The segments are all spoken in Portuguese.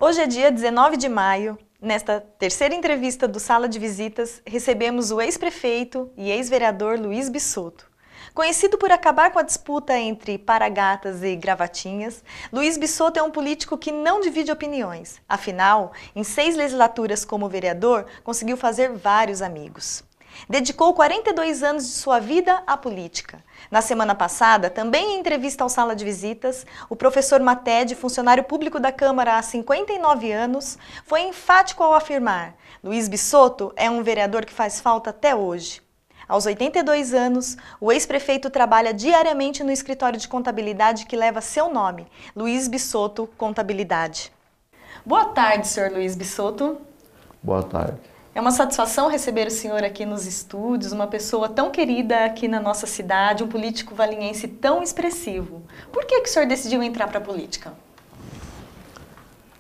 Hoje é dia 19 de maio. Nesta terceira entrevista do Sala de Visitas, recebemos o ex-prefeito e ex-vereador Luiz Bisotto. Conhecido por acabar com a disputa entre Paragatas e Gravatinhas, Luiz Bisotto é um político que não divide opiniões. Afinal, em 6 legislaturas como vereador, conseguiu fazer vários amigos. Dedicou 42 anos de sua vida à política. Na semana passada, também em entrevista ao Sala de Visitas, o professor Mated, funcionário público da Câmara há 59 anos, foi enfático ao afirmar: Luiz Bisotto é um vereador que faz falta até hoje. Aos 82 anos, o ex-prefeito trabalha diariamente no escritório de contabilidade que leva seu nome, Luiz Bisotto Contabilidade. Boa tarde, senhor Luiz Bisotto. Boa tarde. É uma satisfação receber o senhor aqui nos estúdios, uma pessoa tão querida aqui na nossa cidade, um político valinhense tão expressivo. Por que o senhor decidiu entrar para a política?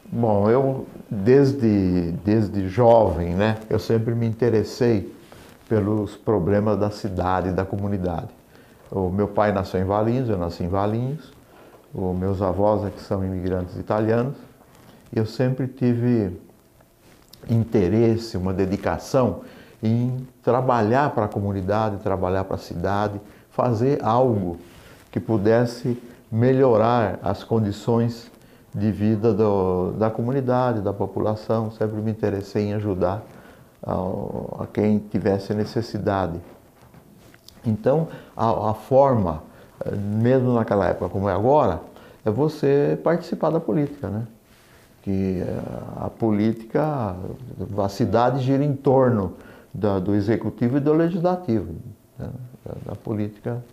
Bom, eu desde jovem, né, eu sempre me interessei pelos problemas da cidade, da comunidade. O meu pai nasceu em Valinhos, eu nasci em Valinhos. Os meus avós é que são imigrantes italianos. Eu sempre tive interesse, uma dedicação em trabalhar para a comunidade, trabalhar para a cidade, fazer algo que pudesse melhorar as condições de vida da comunidade, da população. Sempre me interessei em ajudar a quem tivesse necessidade. Então, a forma, mesmo naquela época como é agora, é você participar da política, né? Que a política, a cidade gira em torno do executivo e do legislativo, né? Da política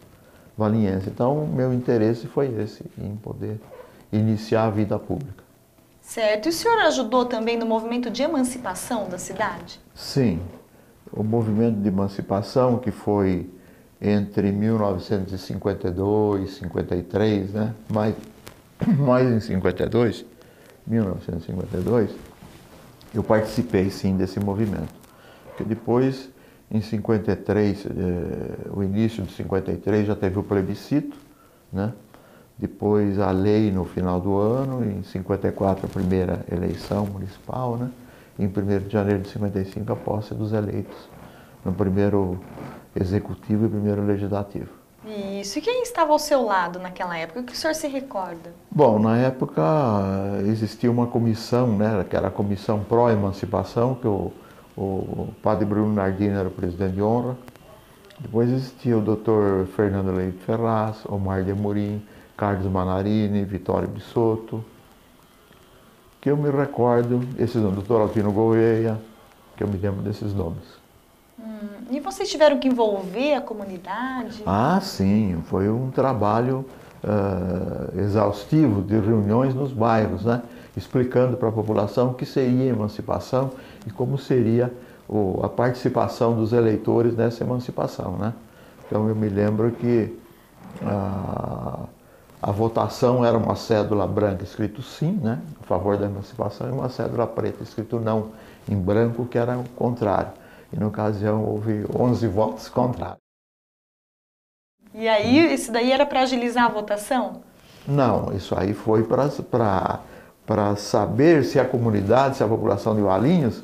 valinhense. Então, meu interesse foi esse, em poder iniciar a vida pública. Certo. E o senhor ajudou também no movimento de emancipação da cidade? Sim. O movimento de emancipação, que foi entre 1952 e 53, né? mais em 1952, eu participei sim desse movimento. Porque depois, em 53, o início de 53 já teve o plebiscito, né? Depois a lei no final do ano, em 54 a primeira eleição municipal, né? Em 1º de janeiro de 55 a posse dos eleitos no primeiro executivo e primeiro legislativo. Isso. E quem estava ao seu lado naquela época? O que o senhor se recorda? Bom, na época existia uma comissão, né, que era a Comissão Pró-Emancipação, que o padre Bruno Nardini era o presidente de honra. Depois existia o Dr. Fernando Leite Ferraz, Omar de Amorim, Carlos Manarini, Vitório Bisotto, que eu me recordo, esses nomes, Dr. Altino Gouveia, que eu me lembro desses nomes. E vocês tiveram que envolver a comunidade? Ah, sim, foi um trabalho exaustivo de reuniões nos bairros, né? Explicando para a população o que seria a emancipação e como seria a participação dos eleitores nessa emancipação, né? Então eu me lembro que a votação era uma cédula branca escrito sim, né, a favor da emancipação, e uma cédula preta escrito não, em branco, que era o contrário. E na ocasião houve 11 votos contrários. E aí, isso daí era para agilizar a votação? Não, isso aí foi para saber se a comunidade, se a população de Valinhos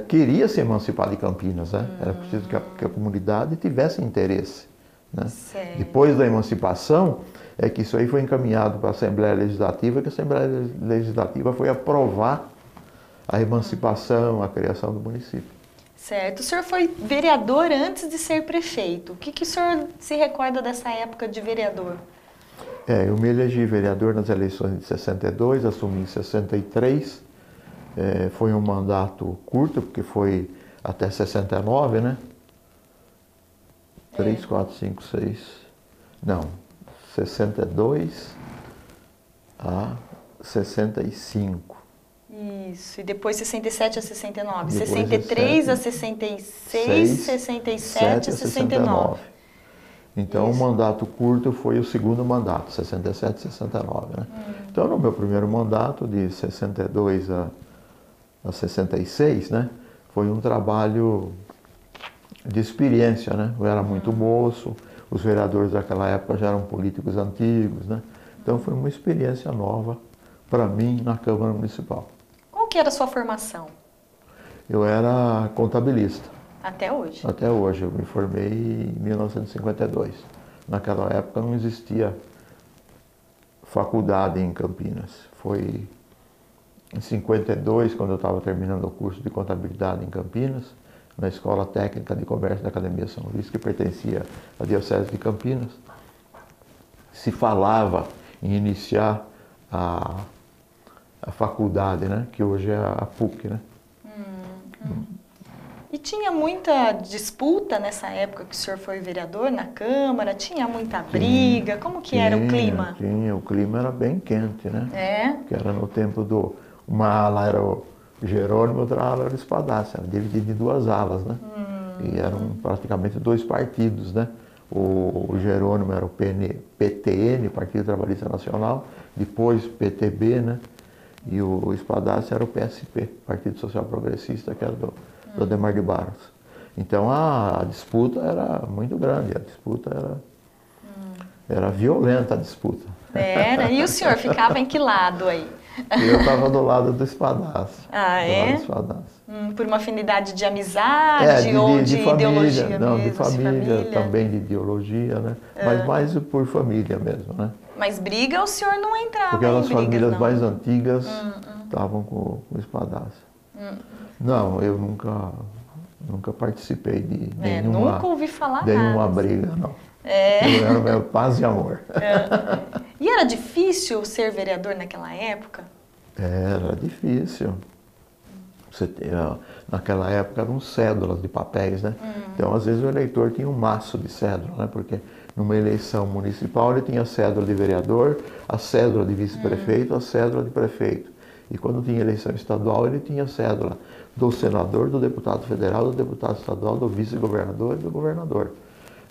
queria se emancipar de Campinas, né? Era preciso que a comunidade tivesse interesse, né? Depois da emancipação, é que isso aí foi encaminhado para a Assembleia Legislativa, que a Assembleia Legislativa foi aprovar a emancipação, a criação do município. Certo. O senhor foi vereador antes de ser prefeito. O que o senhor se recorda dessa época de vereador? Eu me elegi vereador nas eleições de 62, assumi em 63. Foi um mandato curto, porque foi até 69, né? 3, 4, 5, 6... Não, 62 a 65. Isso, e depois 67 a 69. Depois 63 a 66, 67 a 69. Então, Isso. o mandato curto foi o segundo mandato, 67 e 69, né? Então, no meu primeiro mandato, de 62 a 66, né, foi um trabalho de experiência, né? Eu era muito moço, os vereadores daquela época já eram políticos antigos, né? Então, foi uma experiência nova para mim na Câmara Municipal. que era a sua formação? Eu era contabilista. Até hoje? Até hoje. Eu me formei em 1952. Naquela época não existia faculdade em Campinas. Foi em 52, quando eu estava terminando o curso de contabilidade em Campinas, na Escola Técnica de Comércio da Academia São Luís, que pertencia à Diocese de Campinas, se falava em iniciar a faculdade, né? Que hoje é a PUC, né? E tinha muita disputa nessa época que o senhor foi vereador na Câmara? Tinha muita briga? Como que era o clima? Tinha, o clima era bem quente, né? É? Que era no tempo do... Uma ala era o Jerônimo, outra ala era o Espadaçi, era dividido em duas alas, né? E eram praticamente dois partidos, né? O Jerônimo era o PTN, Partido Trabalhista Nacional, depois PTB, né? E o Espadaçi era o PSP, Partido Social Progressista, que era do Adhemar de Barros. Então a disputa era muito grande, a disputa era violenta, a disputa. Era? E o senhor ficava em que lado aí? Eu estava do lado do Espadaçi. Ah, do é? lado do Espadaçi. Por uma afinidade de amizade ou de família, ideologia não, mesmo? de família, também de ideologia, né? Mas mais por família mesmo, né? Mas briga o senhor não entrava Porque em as brigas, famílias não? mais antigas estavam com o Espadaçi. Não, eu nunca participei de nunca ouvi falar nenhuma nada. briga, não. É. Eu era meu paz e amor. E era difícil ser vereador naquela época? Era difícil. Naquela época eram cédulas de papéis, né? Então, às vezes, o eleitor tinha um maço de cédula, né? Porque numa eleição municipal ele tinha a cédula de vereador, a cédula de vice-prefeito, a cédula de prefeito. E quando tinha eleição estadual, ele tinha a cédula do senador, do deputado federal, do deputado estadual, do vice-governador e do governador.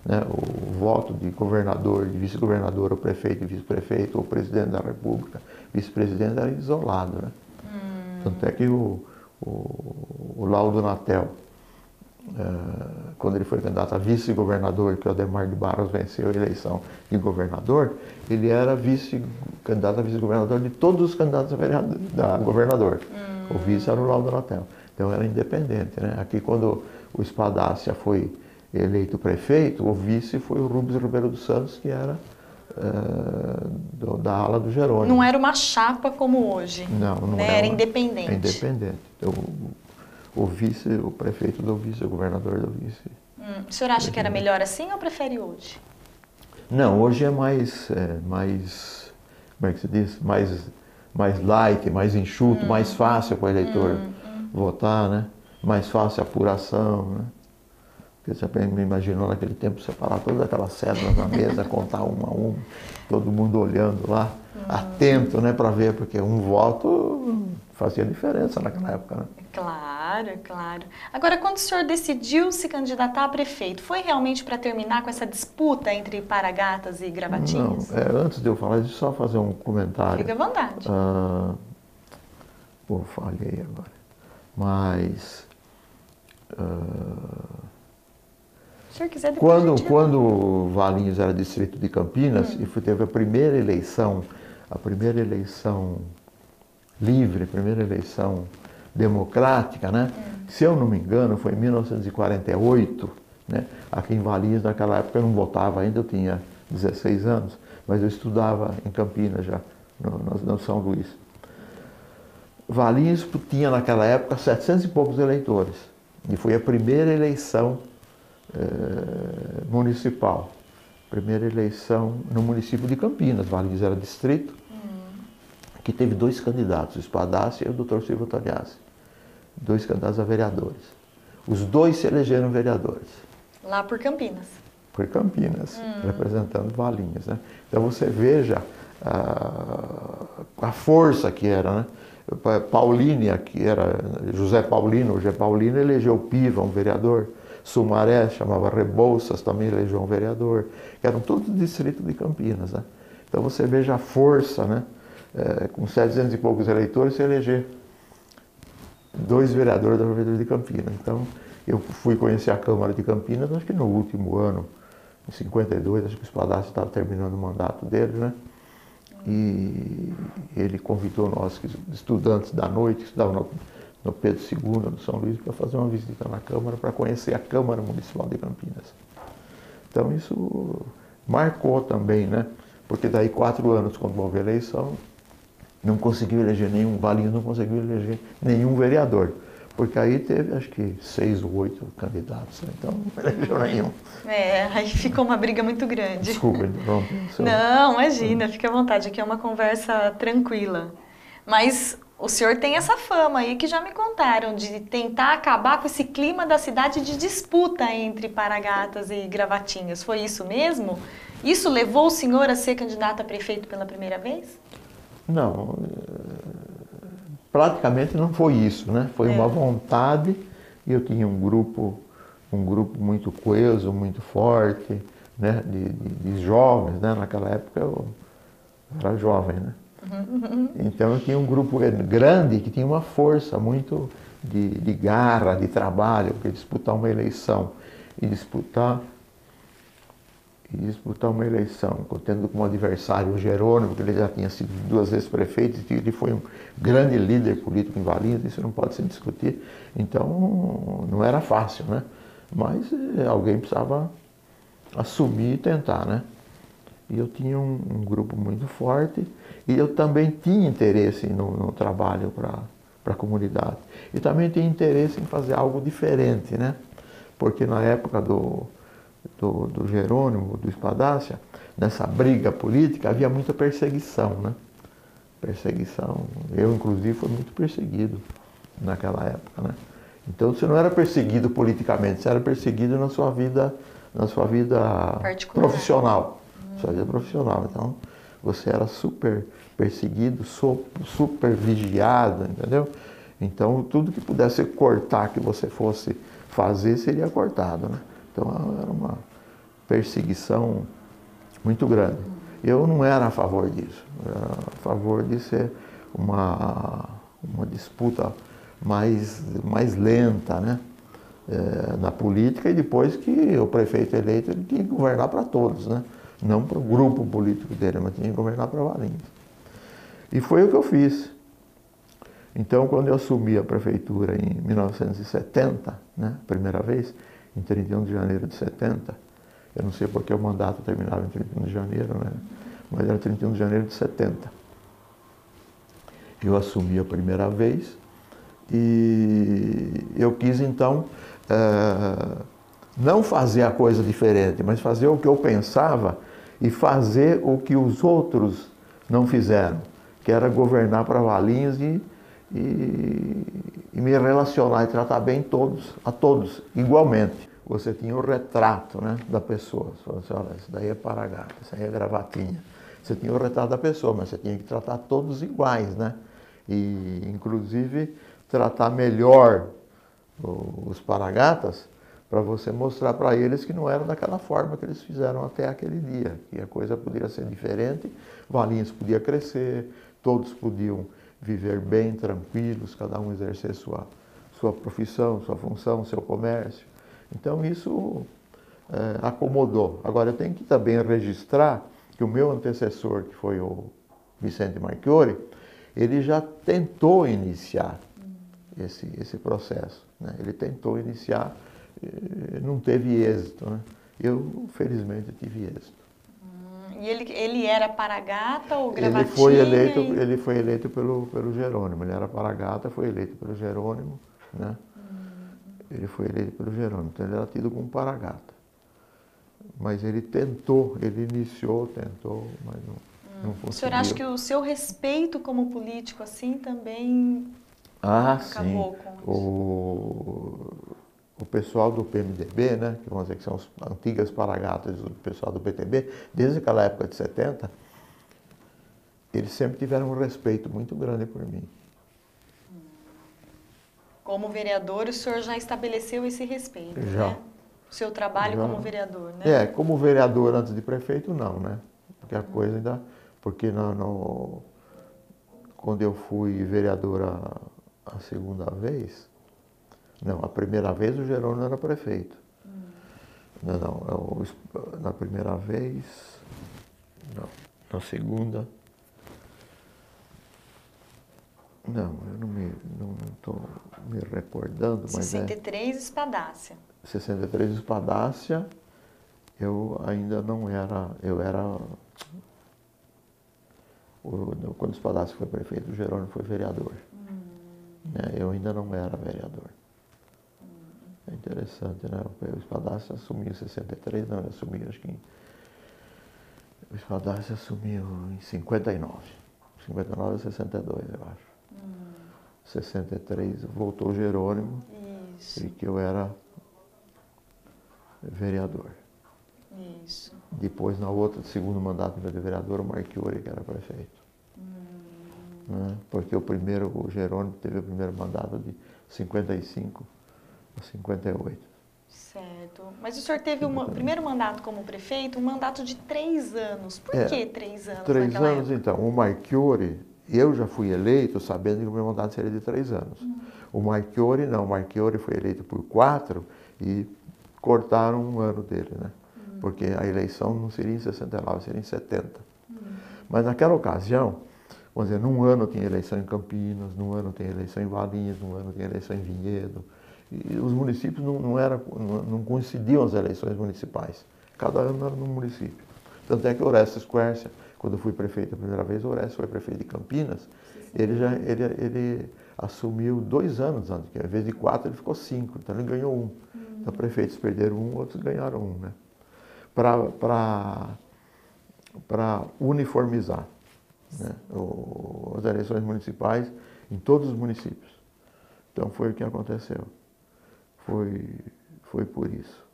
Né? O voto de governador, de vice-governador, o prefeito e vice-prefeito, o presidente da república, vice-presidente era isolado, né? Tanto é que o Laudo Natel, quando ele foi candidato a vice-governador, que o Adhemar de Barros venceu a eleição de governador, ele era candidato a vice-governador de todos os candidatos a governador. O vice era o Laudo Natel. Então era independente, né? Aqui, quando o Espadaçi foi eleito prefeito, o vice foi o Rubens Ribeiro dos Santos, que era da ala do Jerônimo. Não era uma chapa como hoje? Não né? Era independente? É independente. Então, o vice, o prefeito do vice, o governador do vice. O senhor acha que era melhor assim ou prefere hoje? Não, hoje é mais como é que se diz? Mais light, mais enxuto, mais fácil para o eleitor votar, né? Mais fácil a apuração, né? Porque você me imaginou naquele tempo separar todas aquelas cédulas na mesa, contar uma a uma, todo mundo olhando lá, atento, né, para ver, porque um voto fazia diferença naquela época, né? Claro, claro. Agora, quando o senhor decidiu se candidatar a prefeito, foi realmente para terminar com essa disputa entre Paragatas e Gravatinhas? Não, antes de eu falar, deixa eu só fazer um comentário. Fica à vontade. Falhei agora. Mas... se o senhor quiser, depois quando Valinhos era distrito de Campinas e teve a primeira eleição livre, a primeira eleição democrática, né? Se eu não me engano, foi em 1948, né? Aqui em Valinhos, naquela época eu não votava ainda, eu tinha 16 anos, mas eu estudava em Campinas já, no São Luís. Valinhos tinha naquela época 700 e poucos eleitores, e foi a primeira eleição municipal, primeira eleição no município de Campinas. Valinhos era distrito, que teve dois candidatos, o Espadaçi e o Dr. Silvio Togliatti, dois candidatos a vereadores. Os dois se elegeram vereadores. Lá por Campinas? Por Campinas, representando Valinhos, né? Então você veja a força que era, né? Paulínia, que era José Paulino, elegeu Piva, um vereador. Sumaré, chamava Rebouças, também elegeu um vereador, que eram todos distritos de Campinas, né? Então você veja a força, né? Com 700 e poucos eleitores, se eleger dois vereadores da Prefeitura de Campinas. Então, eu fui conhecer a Câmara de Campinas, acho que no último ano, em 52, acho que o Espadaçi estava terminando o mandato dele, né? E ele convidou nós, estudantes da noite, que estudavam no Pedro II, no São Luís, para fazer uma visita na Câmara, para conhecer a Câmara Municipal de Campinas. Então isso marcou também, né? Porque daí 4 anos, quando houve a eleição, não conseguiu eleger nenhum, Valinhos não conseguiu eleger nenhum vereador. Porque aí teve, acho que 6 ou 8 candidatos, né? Então não elegeu nenhum. Aí ficou uma briga muito grande. Desculpa, então. Não, imagina, fique à vontade, aqui é uma conversa tranquila. Mas o senhor tem essa fama aí que já me contaram, de tentar acabar com esse clima da cidade de disputa entre Paragatas e Gravatinhas. Foi isso mesmo? Isso levou o senhor a ser candidato a prefeito pela primeira vez? Não, praticamente não foi isso, né? Foi uma vontade, e eu tinha um grupo muito coeso, muito forte, né? De jovens, né? Naquela época eu era jovem, né? Então eu tinha um grupo grande que tinha uma força muito de garra, de trabalho, porque disputar uma eleição e disputar uma eleição, tendo como adversário o Jerônimo, que ele já tinha sido 2 vezes prefeito, e ele foi um grande líder político em Valinhos, isso não pode se discutir. Então não era fácil, né? Mas alguém precisava assumir e tentar, né? E eu tinha um grupo muito forte, e eu também tinha interesse no trabalho para a comunidade. E também tinha interesse em fazer algo diferente, né? Porque na época do Jerônimo, do Espadácia, nessa briga política, havia muita perseguição, né? Perseguição. Eu, inclusive, fui muito perseguido naquela época, né? Então, você não era perseguido politicamente, você era perseguido na sua vida profissional. Sua vida profissional. Então, você era super perseguido, super vigiado, entendeu? Então, tudo que pudesse cortar, que você fosse fazer, seria cortado, né? Então era uma perseguição muito grande. Eu não era a favor disso, eu era a favor de ser uma disputa mais lenta, né? Na política, e depois que o prefeito eleito ele tinha que governar para todos, né? Não para o grupo político dele, mas tinha que governar para Valinhos. E foi o que eu fiz. Então, quando eu assumi a prefeitura em 1970, né, primeira vez, em 31 de janeiro de 70, eu não sei porque o mandato terminava em 31 de janeiro, né, mas era 31 de janeiro de 70. Eu assumi a primeira vez e eu quis, então, não fazer a coisa diferente, mas fazer o que eu pensava e fazer o que os outros não fizeram, que era governar para Valinhos e me relacionar e tratar bem a todos, igualmente. Você tinha o retrato, né, da pessoa. Você falava assim, olha, isso daí é Paragata, isso aí é Gravatinha. Você tinha o retrato da pessoa, mas você tinha que tratar todos iguais, né? E, inclusive, tratar melhor os Paragatas para você mostrar para eles que não era daquela forma que eles fizeram até aquele dia, que a coisa poderia ser diferente, Valinhos podia crescer, todos podiam viver bem, tranquilos, cada um exercer sua profissão, sua função, seu comércio. Então isso acomodou. Agora eu tenho que também registrar que o meu antecessor, que foi o Vicente Marchiori, ele já tentou iniciar esse processo, né? Ele tentou iniciar, não teve êxito, né? Eu, felizmente, tive êxito. E ele era Paragata ou Gravatinha? Ele foi eleito pelo Jerônimo. Ele era Paragata, foi eleito pelo Jerônimo, né? Ele foi eleito pelo Jerônimo, então ele era tido como Paragata. Mas ele iniciou, mas não conseguiu. O senhor acha que o seu respeito como político, assim, também acabou com isso? O pessoal do PMDB, né, que vamos dizer que são as antigas Paragatas do pessoal do PTB, desde aquela época de 70, eles sempre tiveram um respeito muito grande por mim. Como vereador, o senhor já estabeleceu esse respeito, já. Né? O seu trabalho como vereador, né? Como vereador antes de prefeito, não, né? Porque a coisa ainda... Porque quando eu fui vereador a segunda vez... Não, a primeira vez o Jerônimo era prefeito. Na primeira vez... Não, na segunda... Não, eu não estou me recordando, mas 63, Espadácia. 63 Espadácia, eu ainda não era, quando Espadácia foi prefeito, o Jerônimo foi vereador. Né? Eu ainda não era vereador. É interessante, né? O Espadácia assumiu em 63, não, ele assumiu, acho que o Espadácia assumiu em 59. 59 a 62, eu acho. 63 voltou o Jerônimo. Isso. E que eu era vereador. Isso. Depois, na outra, segundo mandato de vereador, o Marchiori, que era prefeito. Né? Porque o Jerônimo teve o primeiro mandato de 55 a 58. Certo. Mas o senhor teve o primeiro mandato como prefeito, um mandato de 3 anos. Por que 3 anos 3 naquela anos, época? então. O Marchiori, eu já fui eleito sabendo que o meu mandato seria de 3 anos. O Marchiori não. O Marchiori foi eleito por 4 e cortaram 1 ano dele, né? Porque a eleição não seria em 69, seria em 70. Mas naquela ocasião, vamos dizer, num ano tinha eleição em Campinas, num ano tem eleição em Valinhos, num ano tem eleição em Vinhedo. E os municípios não coincidiam as eleições municipais. Cada ano era num município. Tanto é que Orestes Quercia, quando eu fui prefeito a primeira vez, Orestes foi prefeito de Campinas, ele assumiu 2 anos antes, que ao invés de 4 ele ficou 5, então ele ganhou 1. Então prefeitos perderam 1, outros ganharam 1, né? Para uniformizar, né, as eleições municipais em todos os municípios. Então foi o que aconteceu. Foi por isso.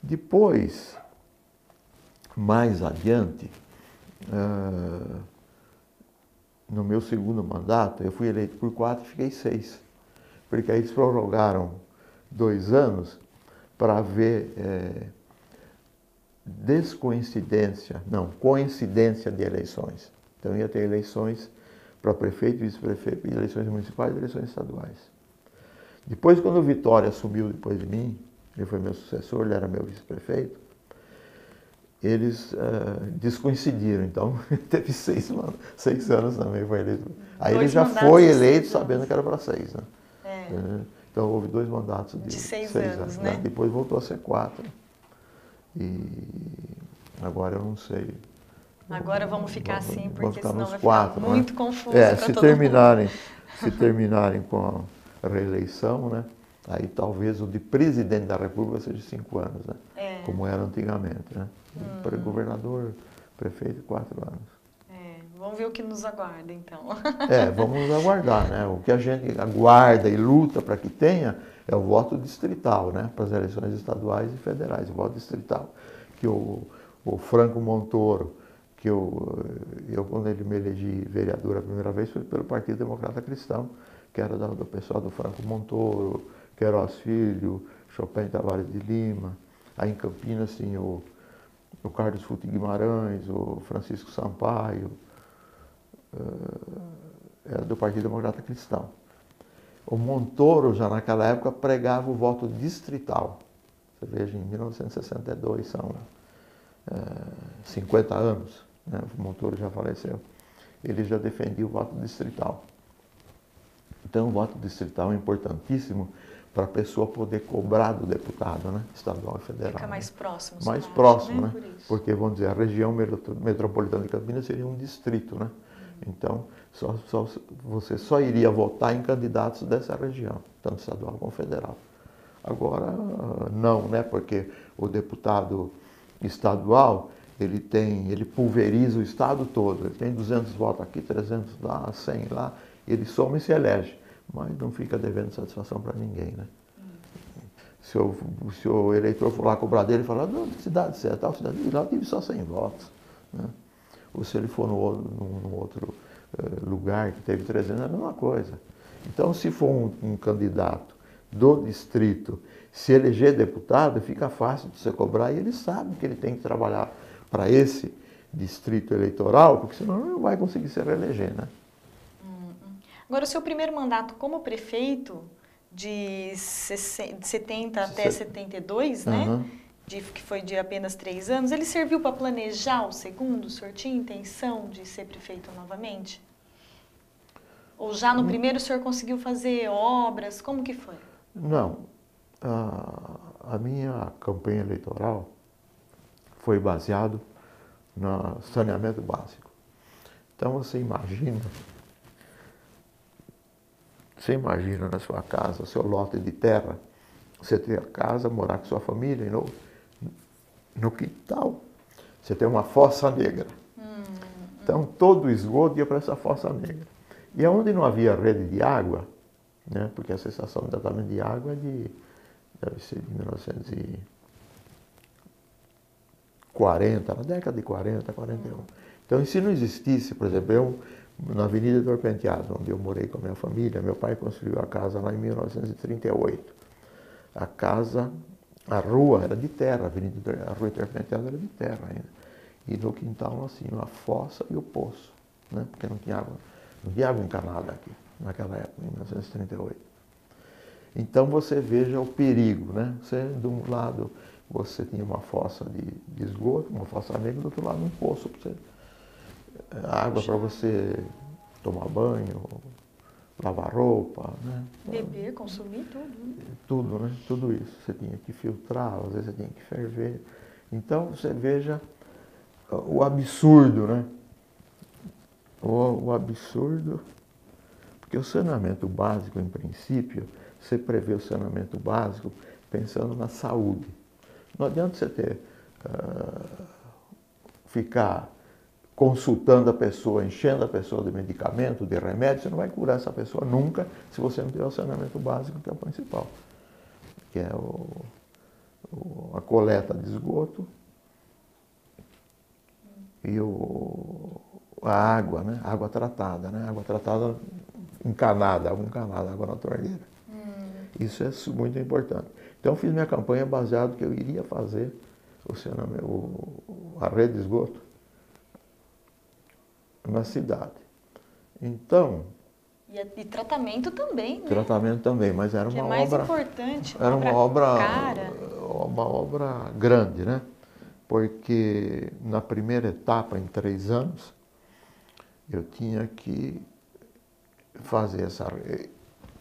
Depois, mais adiante, no meu segundo mandato, eu fui eleito por 4 e fiquei 6. Porque aí eles prorrogaram 2 anos para ver coincidência de eleições. Então ia ter eleições para prefeito, vice-prefeito, eleições municipais e eleições estaduais. Depois, quando o Vitória assumiu depois de mim, ele foi meu sucessor, ele era meu vice-prefeito, eles descoincidiram, então teve 6 anos também, foi eleito. Aí ele já foi eleito sabendo que era para 6, né? Então houve 2 mandatos de 6 anos, né? Depois voltou a ser 4. E agora eu não sei. Agora vamos ficar assim, porque senão vai 4, ficar muito confuso para todo se terminarem com a reeleição, né? Aí talvez o de presidente da República seja 5 anos, né? Como era antigamente, né? Para governador, prefeito, 4 anos. Vamos ver o que nos aguarda, então. Vamos aguardar, né? O que a gente aguarda e luta para que tenha é o voto distrital, né? Para as eleições estaduais e federais, o voto distrital. Que o Franco Montoro, que eu quando ele me elegi vereador a primeira vez foi pelo Partido Democrata Cristão, que era do pessoal do Franco Montoro, Queiroz Filho, Chopin Tavares de Lima. Aí em Campinas tinha o Carlos Futi Guimarães, o Francisco Sampaio, era do Partido Democrata Cristão. O Montoro, já naquela época, pregava o voto distrital. Você veja, em 1962, são 50 anos, né? O Montoro já faleceu. Ele já defendia o voto distrital. Então, o voto distrital é importantíssimo para a pessoa poder cobrar do deputado, né? Estadual e federal. Fica mais próximo. Mais próximo, né? Porque, vamos dizer, a região metropolitana de Campinas seria um distrito, né? Então, você só iria votar em candidatos dessa região, tanto estadual como federal. Agora, não, né? Porque o deputado estadual, ele pulveriza o estado todo. Ele tem 200 votos aqui, 300 lá, 100 lá. Ele soma e se elege, mas não fica devendo satisfação para ninguém, né? Se o eleitor for lá cobrar dele e falar, não, que cidade você é, tal cidade, e lá tive só 100 votos, né? Ou se ele for num outro lugar que teve 300, é a mesma coisa. Então, se for um candidato do distrito se eleger deputado, fica fácil de você cobrar e ele sabe que ele tem que trabalhar para esse distrito eleitoral, porque senão ele não vai conseguir se reeleger, né? Agora, o seu primeiro mandato como prefeito, de 70 até 72, né? Que foi de apenas 3 anos, ele serviu para planejar o segundo? O senhor tinha intenção de ser prefeito novamente? Ou já no primeiro o senhor conseguiu fazer obras? Como que foi? Não. A minha campanha eleitoral foi baseado no saneamento básico. Então você imagina na sua casa, seu lote de terra, você ter a casa, morar com sua família e no quintal você tem uma fossa negra. Então todo o esgoto ia para essa fossa negra. E onde não havia rede de água, né, porque a estação de tratamento de água deve ser de 1940, na década de 40, 41. Então, se não existisse, por exemplo, na Avenida do Penteado, onde eu morei com a minha família, meu pai construiu a casa lá em 1938. A rua era de terra, a rua do Penteado era de terra ainda. E no quintal nós tínhamos a fossa e o poço, né, porque não tinha água encanada aqui, naquela época, em 1938. Então você veja o perigo, né? De um lado você tinha uma fossa de esgoto, uma fossa negra, do outro lado um poço para você, água para você tomar banho, lavar roupa, né? Beber, consumir tudo. Né? Tudo, né? Tudo isso. Você tinha que filtrar, às vezes você tinha que ferver. Então você veja o absurdo, né? O absurdo, porque o saneamento básico, em princípio, você prevê o saneamento básico pensando na saúde. Não adianta você ficar consultando a pessoa, enchendo a pessoa de medicamento, de remédio, você não vai curar essa pessoa nunca se você não tiver o saneamento básico, que é o principal, que é a coleta de esgoto e a água, né? Água tratada, né? Água tratada encanada, água na torneira. Isso é muito importante. Então eu fiz minha campanha baseado que eu iria fazer a rede de esgoto na cidade. Então... E tratamento também, né? Tratamento também, mas era uma obra... mais importante, era uma obra cara. Uma obra grande, né? Porque na primeira etapa, em 3 anos, eu tinha que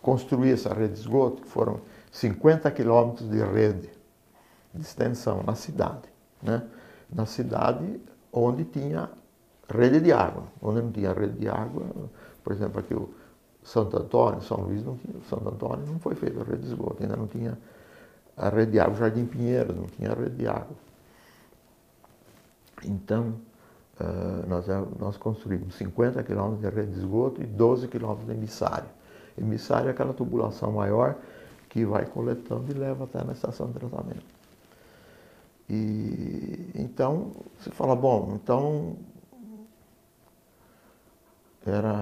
construir essa rede de esgoto, que foram 50 quilômetros de rede de extensão na cidade, né? Na cidade onde tinha rede de água. Onde não tinha rede de água, por exemplo, aqui o Santo Antônio, São Luís, Santo Antônio não foi feita a rede de esgoto, ainda não tinha a rede de água. Jardim Pinheiro não tinha rede de água. Então, nós construímos 50 quilômetros de rede de esgoto e 12 quilômetros de emissário. Emissário é aquela tubulação maior que vai coletando e leva até na estação de tratamento. E então, você fala, bom, então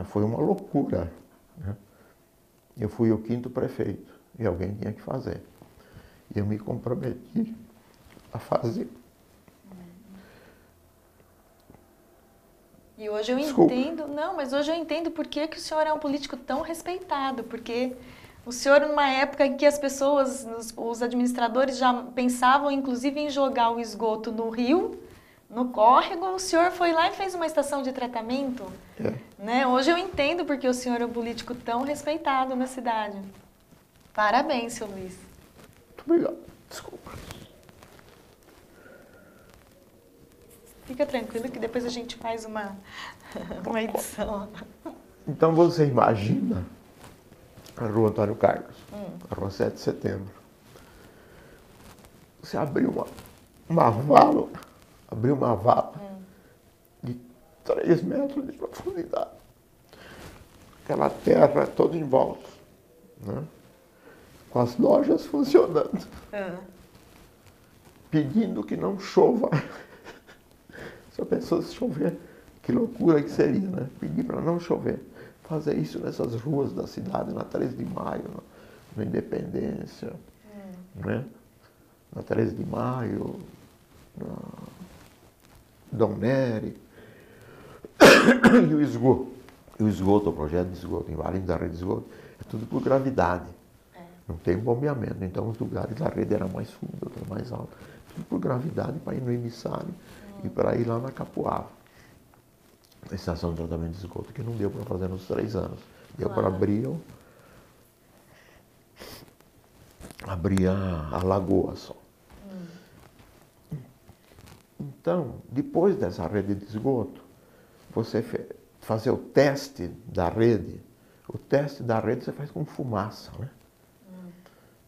foi uma loucura, né? Eu fui o 5º prefeito e alguém tinha que fazer. E eu me comprometi a fazer. E hoje eu entendo, mas hoje eu entendo por que o senhor é um político tão respeitado, porque o senhor, numa época em que as pessoas, os administradores já pensavam inclusive em jogar o esgoto no rio, no córrego, o senhor foi lá e fez uma estação de tratamento. Né? Hoje eu entendo porque o senhor é um político tão respeitado na cidade. Parabéns, seu Luiz. Muito obrigado. Desculpa. Fica tranquilo que depois a gente faz uma edição. Então você imagina a Rua Antônio Carlos, a Rua 7 de Setembro. Você abriu uma vala de 3 metros de profundidade. Aquela terra toda em volta, né? Com as lojas funcionando. Pedindo que não chova. Se a pessoa se chover, que loucura que seria, né? Pedir para não chover. Fazer isso nessas ruas da cidade, na 13 de Maio, na Independência, né? Na 13 de Maio, na Dom Nery. E o esgoto, o projeto de esgoto, em Valinhos da rede de esgoto, é tudo por gravidade. Não tem bombeamento. Então os lugares da rede eram mais fundos, outros mais altos. Tudo por gravidade para ir no emissário. E para ir lá na Capoava, a estação de tratamento de esgoto, que não deu para fazer nos 3 anos. Eu abria a lagoa só. Então, depois dessa rede de esgoto, você fazer o teste da rede você faz com fumaça, né?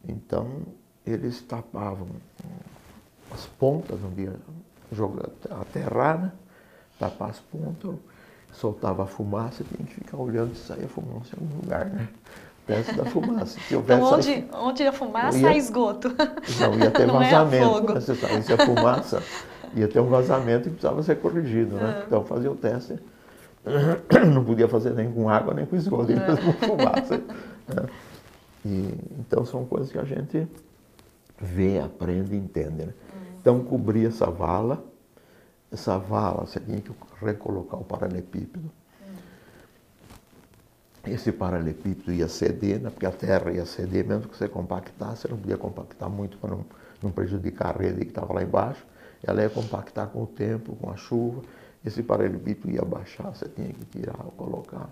Então, eles tapavam as pontas, não via jogar aterrar, né? Tapar as pontas, soltava a fumaça, tinha que ficar olhando se saía fumaça em algum lugar, né? Teste da fumaça. Se houvesse então, onde a fumaça, há esgoto. Não, ia ter não vazamento. É fogo. Né? Você sabe, se a fumaça, ia ter um vazamento e precisava ser corrigido, né? Então, fazia o teste. Não podia fazer nem com água, nem com esgoto, nem com fumaça. Né? Então, são coisas que a gente vê, aprende e entende. Né? Então, cobria essa vala, você tinha que recolocar o paralelepípedo. Esse paralelepípedo ia ceder, né? Porque a terra ia ceder, mesmo que você compactasse, você não podia compactar muito para não prejudicar a rede que estava lá embaixo. Ela ia compactar com o tempo, com a chuva. Esse paralelepípedo ia baixar, você tinha que tirar ou colocar.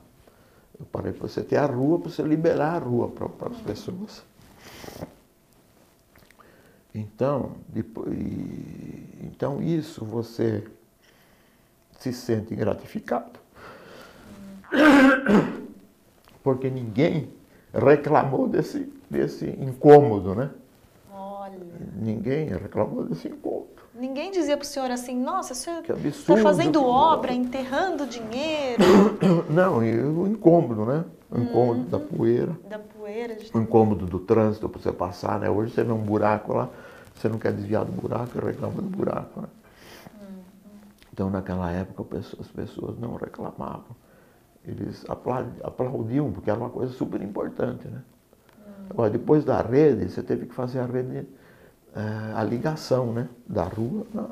Para você ter a rua, para você liberar a rua para as pessoas. Então, isso você se sente gratificado. Porque ninguém reclamou desse incômodo, né? Olha. Ninguém reclamou desse incômodo. Ninguém dizia para o senhor assim, nossa, o senhor está fazendo obra, enterrando dinheiro. Não, e o incômodo, né? O incômodo da poeira. Da poeira. O incômodo do trânsito para você passar, né? Hoje você vê um buraco lá, você não quer desviar do buraco, reclama do buraco, né? Então, naquela época, as pessoas não reclamavam. Eles aplaudiam, porque era uma coisa super importante, né? Agora, depois da rede, você teve que fazer a ligação, né? Da rua. Não.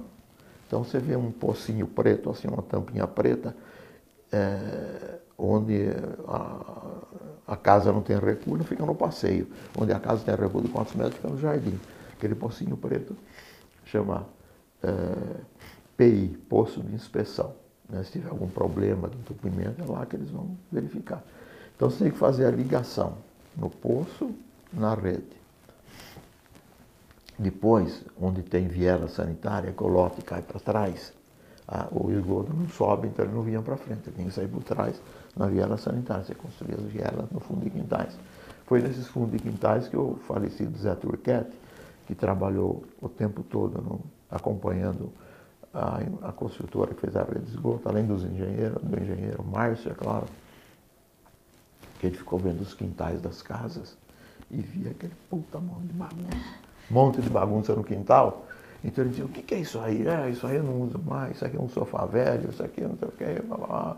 Então, você vê um pocinho preto, assim, uma tampinha preta, onde a casa não tem recuo, não fica no passeio. Onde a casa tem recuo de 4 metros, fica no jardim. Aquele pocinho preto chama PI, Poço de Inspeção. Né? Se tiver algum problema de entupimento, é lá que eles vão verificar. Então, você tem que fazer a ligação no poço, na rede. Depois, onde tem viela sanitária, coloca e cai para trás, o esgoto não sobe, então ele não vinha para frente, ele tinha que sair por trás na viela sanitária. Você construía as vielas no fundo de quintais. Foi nesses fundos de quintais que o falecido Zé Turquete, que trabalhou o tempo todo acompanhando a construtora que fez a rede de esgoto, além do engenheiro Márcio, é claro, que ele ficou vendo os quintais das casas e via aquele puta monte de bagunça no quintal. Então ele dizia, o que é isso aí? Isso aí eu não uso mais, isso aqui é um sofá velho, isso aqui não sei o que, blá, blá, blá.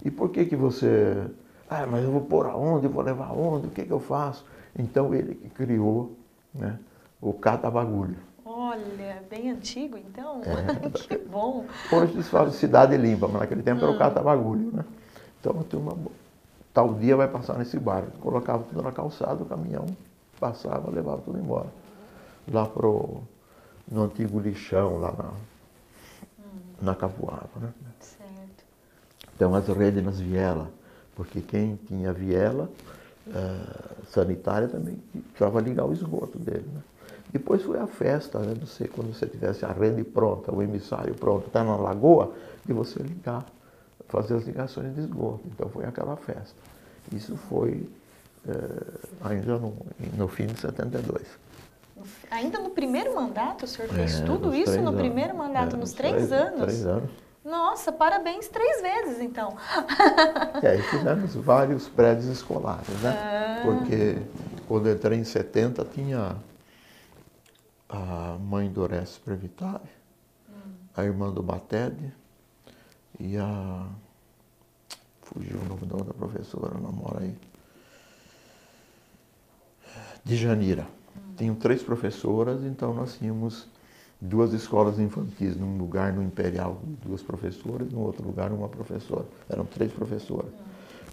E por que você... mas eu vou pôr aonde, vou levar aonde, o que eu faço? Então ele que criou, né, o cata-bagulho. Olha, bem antigo então? Que bom! Hoje eles falam cidade limpa, mas naquele tempo era o cata-bagulho, né? Então a turma, tal dia vai passar nesse bairro. Colocava tudo na calçada, o caminhão passava, levava tudo embora. Lá no antigo lixão, lá na Capuava, né? Certo. Então as redes nas vielas, porque quem tinha viela sanitária também precisava ligar o esgoto dele, né? Depois foi a festa, né? Quando você tivesse a rede pronta, o emissário pronto, está na lagoa, de você ligar, fazer as ligações de esgoto. Então foi aquela festa. Isso foi ainda no fim de 72. Ainda no primeiro mandato o senhor fez tudo isso no primeiro mandato, nos 3 anos? 3 anos. Nossa, parabéns 3 vezes então. E fizemos vários prédios escolares, né? Porque quando eu entrei em 70 tinha a mãe do Orestes Previtali, a irmã do Batede e fugiu o nome da outra professora, não mora aí. Djanira. Tinham 3 professoras, então nós tínhamos 2 escolas infantis, num lugar no Imperial 2 professoras, no outro lugar uma professora. Eram 3 professoras.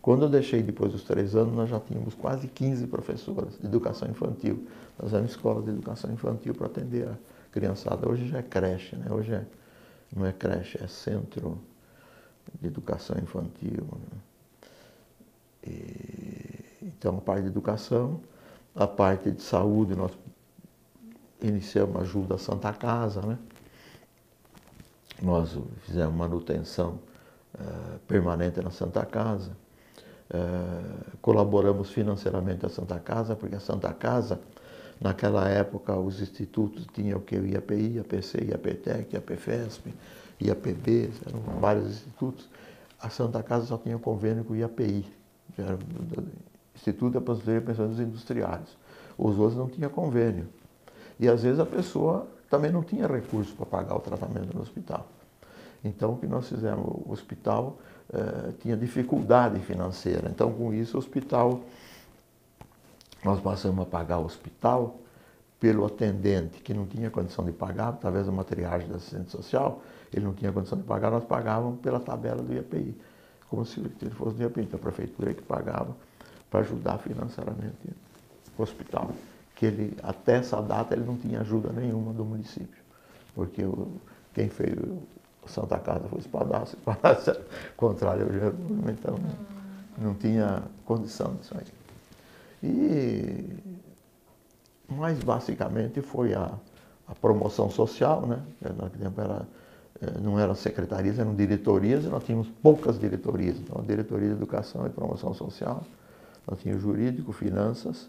Quando eu deixei depois dos 3 anos, nós já tínhamos quase 15 professoras de educação infantil. Nós éramos escola de educação infantil para atender a criançada. Hoje já é creche, né? Hoje não é creche, é centro de educação infantil. Né? Então, a parte de educação, a parte de saúde, nós iniciamos ajuda à Santa Casa, né? Nós fizemos manutenção permanente na Santa Casa, colaboramos financeiramente à Santa Casa, porque a Santa Casa, naquela época, os institutos tinham o que? O IAPI, IAPC, IAPTEC, IAPFESP, IAPB, eram vários institutos. A Santa Casa só tinha convênio com o IAPI, que era o Instituto de Aposentadoria e Pensões dos Industriários. Os outros não tinham convênio. E às vezes a pessoa também não tinha recurso para pagar o tratamento no hospital. Então o que nós fizemos? O hospital tinha dificuldade financeira. Então com isso o hospital, nós passamos a pagar o hospital pelo atendente que não tinha condição de pagar, através da uma triagem da assistente social, ele não tinha condição de pagar, nós pagávamos pela tabela do IAPI, como se ele fosse do IAPI. Então a prefeitura que pagava para ajudar financeiramente o hospital. Que ele, até essa data, ele não tinha ajuda nenhuma do município, porque quem fez o Santa Casa foi espadaço era contrário ao Jerônimo, então não tinha condição disso aí. E, mas basicamente foi a promoção social, né? Naquele tempo não eram secretarias, eram diretorias, e nós tínhamos poucas diretorias. Então, a diretoria de educação e promoção social, nós tínhamos jurídico, finanças,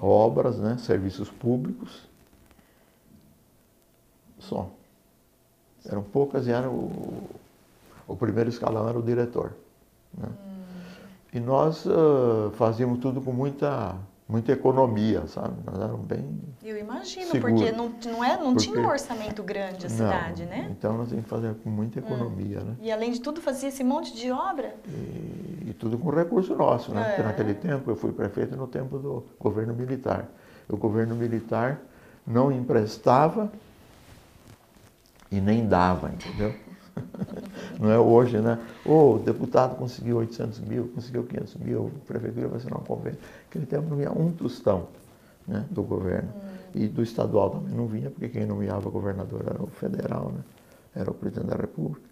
obras, né? Serviços públicos, só. Eram poucas e o primeiro escalão era o diretor, né? E nós fazíamos tudo com muita economia, sabe? Nós éramos bem Eu imagino, seguros, porque não tinha um orçamento grande a cidade, não, né? Então nós tínhamos que fazer com muita economia, né? E além de tudo fazia esse monte de obra? E tudo com recurso nosso, né? Porque naquele tempo eu fui prefeito no tempo do governo militar. O governo militar não emprestava e nem dava, entendeu? Não é hoje, né? O deputado conseguiu 800 mil, conseguiu 500 mil, a prefeitura vai assinar um convênio. Naquele tempo não vinha um tostão, né, do governo. E do estadual também não vinha, porque quem nomeava governador era o federal, né? Era o presidente da República.